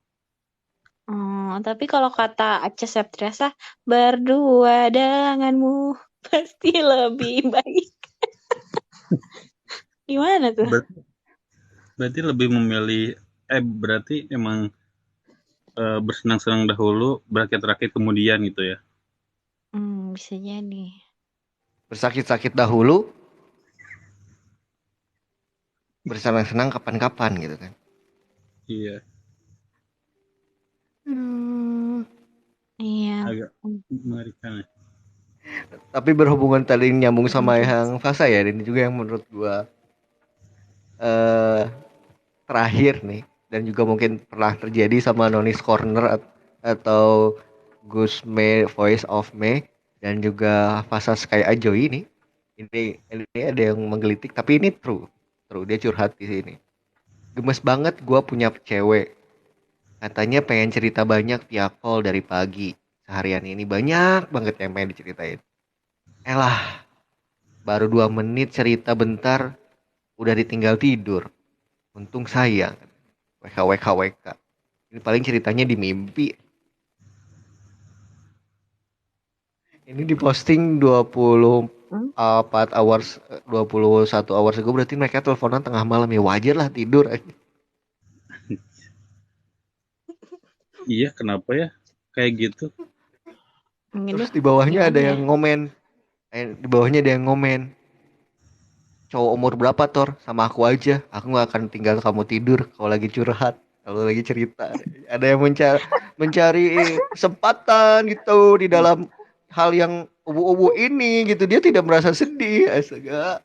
Tapi kalau kata Acha Septriasa, berdua denganmu pasti lebih baik. Gimana tuh? Berarti lebih memilih berarti emang bersenang-senang dahulu, berakit-rakit kemudian gitu ya. Bisa jadi. Bersakit-sakit dahulu, bersenang-senang kapan-kapan gitu kan. Iya. Iya. Agak mengerikan ya. Tapi berhubungan tadi nyambung sama yang Fasa ya, ini juga yang menurut gua terakhir nih, dan juga mungkin pernah terjadi sama Nonis Corner atau Gus May Voice of May dan juga Fasa Sky Ajo ini ada yang menggelitik, tapi ini true dia curhat di sini. Gemes banget gua punya cewek, katanya pengen cerita banyak via call dari pagi, seharian ini banyak banget yang pengen diceritain. Elah, baru 2 menit cerita bentar udah ditinggal tidur. Untung saya WK. Ini paling ceritanya di mimpi. Ini diposting 24 hours 21 hours ago, berarti mereka teleponan tengah malam ya, wajar lah tidur. Iya, kenapa ya kayak gitu? Terus di bawahnya ada yang ngomen, Di bawahnya ada yang ngomen, cowok umur berapa Tor? Sama aku aja. Aku nggak akan tinggal kamu tidur kalau lagi curhat, kalau lagi cerita. Ada yang mencari kesempatan gitu di dalam hal yang ubu-ubu ini gitu. Dia tidak merasa sedih. Astaga.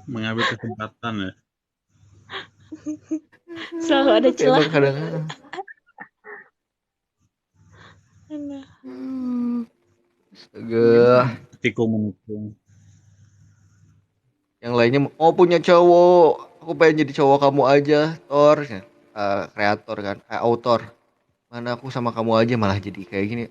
Mengambil kesempatan ya. Selalu ada Tapi celah. emang kadang-kadang. Astaga. Tikung menikung. Yang lainnya mau punya cowok, aku pengen jadi cowok kamu aja, Thor. Kreator kan, autor. Mana aku sama kamu aja malah jadi kayak gini.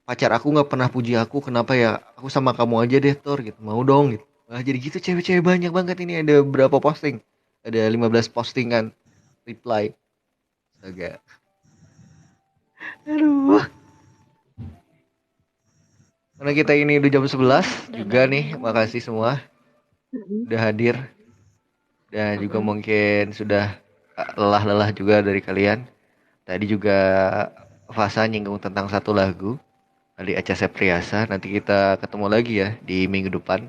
Pacar aku nggak pernah puji aku, kenapa ya? Aku sama kamu aja deh, Thor gitu. Mau dong gitu. Malah jadi gitu, cewek-cewek banyak banget ini. Ada berapa posting? Ada 15 postingan reply. Astaga. Aduh. Karena kita ini udah jam 11 juga nih. Makasih semua udah hadir. Dan juga mungkin sudah lelah-lelah juga dari kalian. Tadi juga Fasa nyinggung tentang satu lagu dari Acha Septriasa. Nanti kita ketemu lagi ya di minggu depan.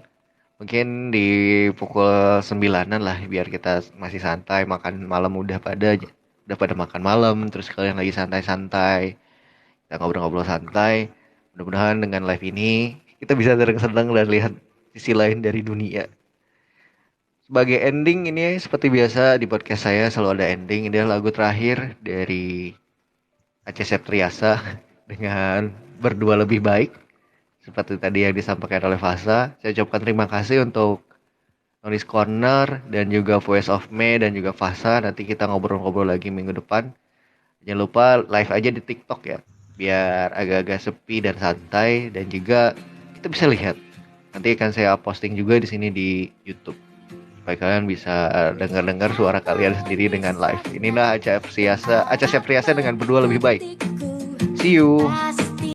Mungkin di pukul 9-an lah biar kita masih santai, makan malam udah pada makan malam, terus kalian lagi santai-santai. Kita ngobrol-ngobrol santai. Mudah-mudahan dengan live ini kita bisa senang dan lihat sisi lain dari dunia. Sebagai ending ini seperti biasa di podcast saya selalu ada ending. Ini adalah lagu terakhir dari Acha Septriasa dengan Berdua Lebih Baik. Seperti tadi yang disampaikan oleh Fasa. Saya ucapkan terima kasih untuk Noise Corner dan juga Voice of May dan juga Fasa. Nanti kita ngobrol-ngobrol lagi minggu depan. Jangan lupa live aja di TikTok ya. Biar agak-agak sepi dan santai dan juga kita bisa lihat. Nanti akan saya posting juga di sini di YouTube. Supaya kalian bisa dengar-dengar suara kalian sendiri dengan live. Inilah Acha Septriasa dengan Berdua Lebih Baik. See you.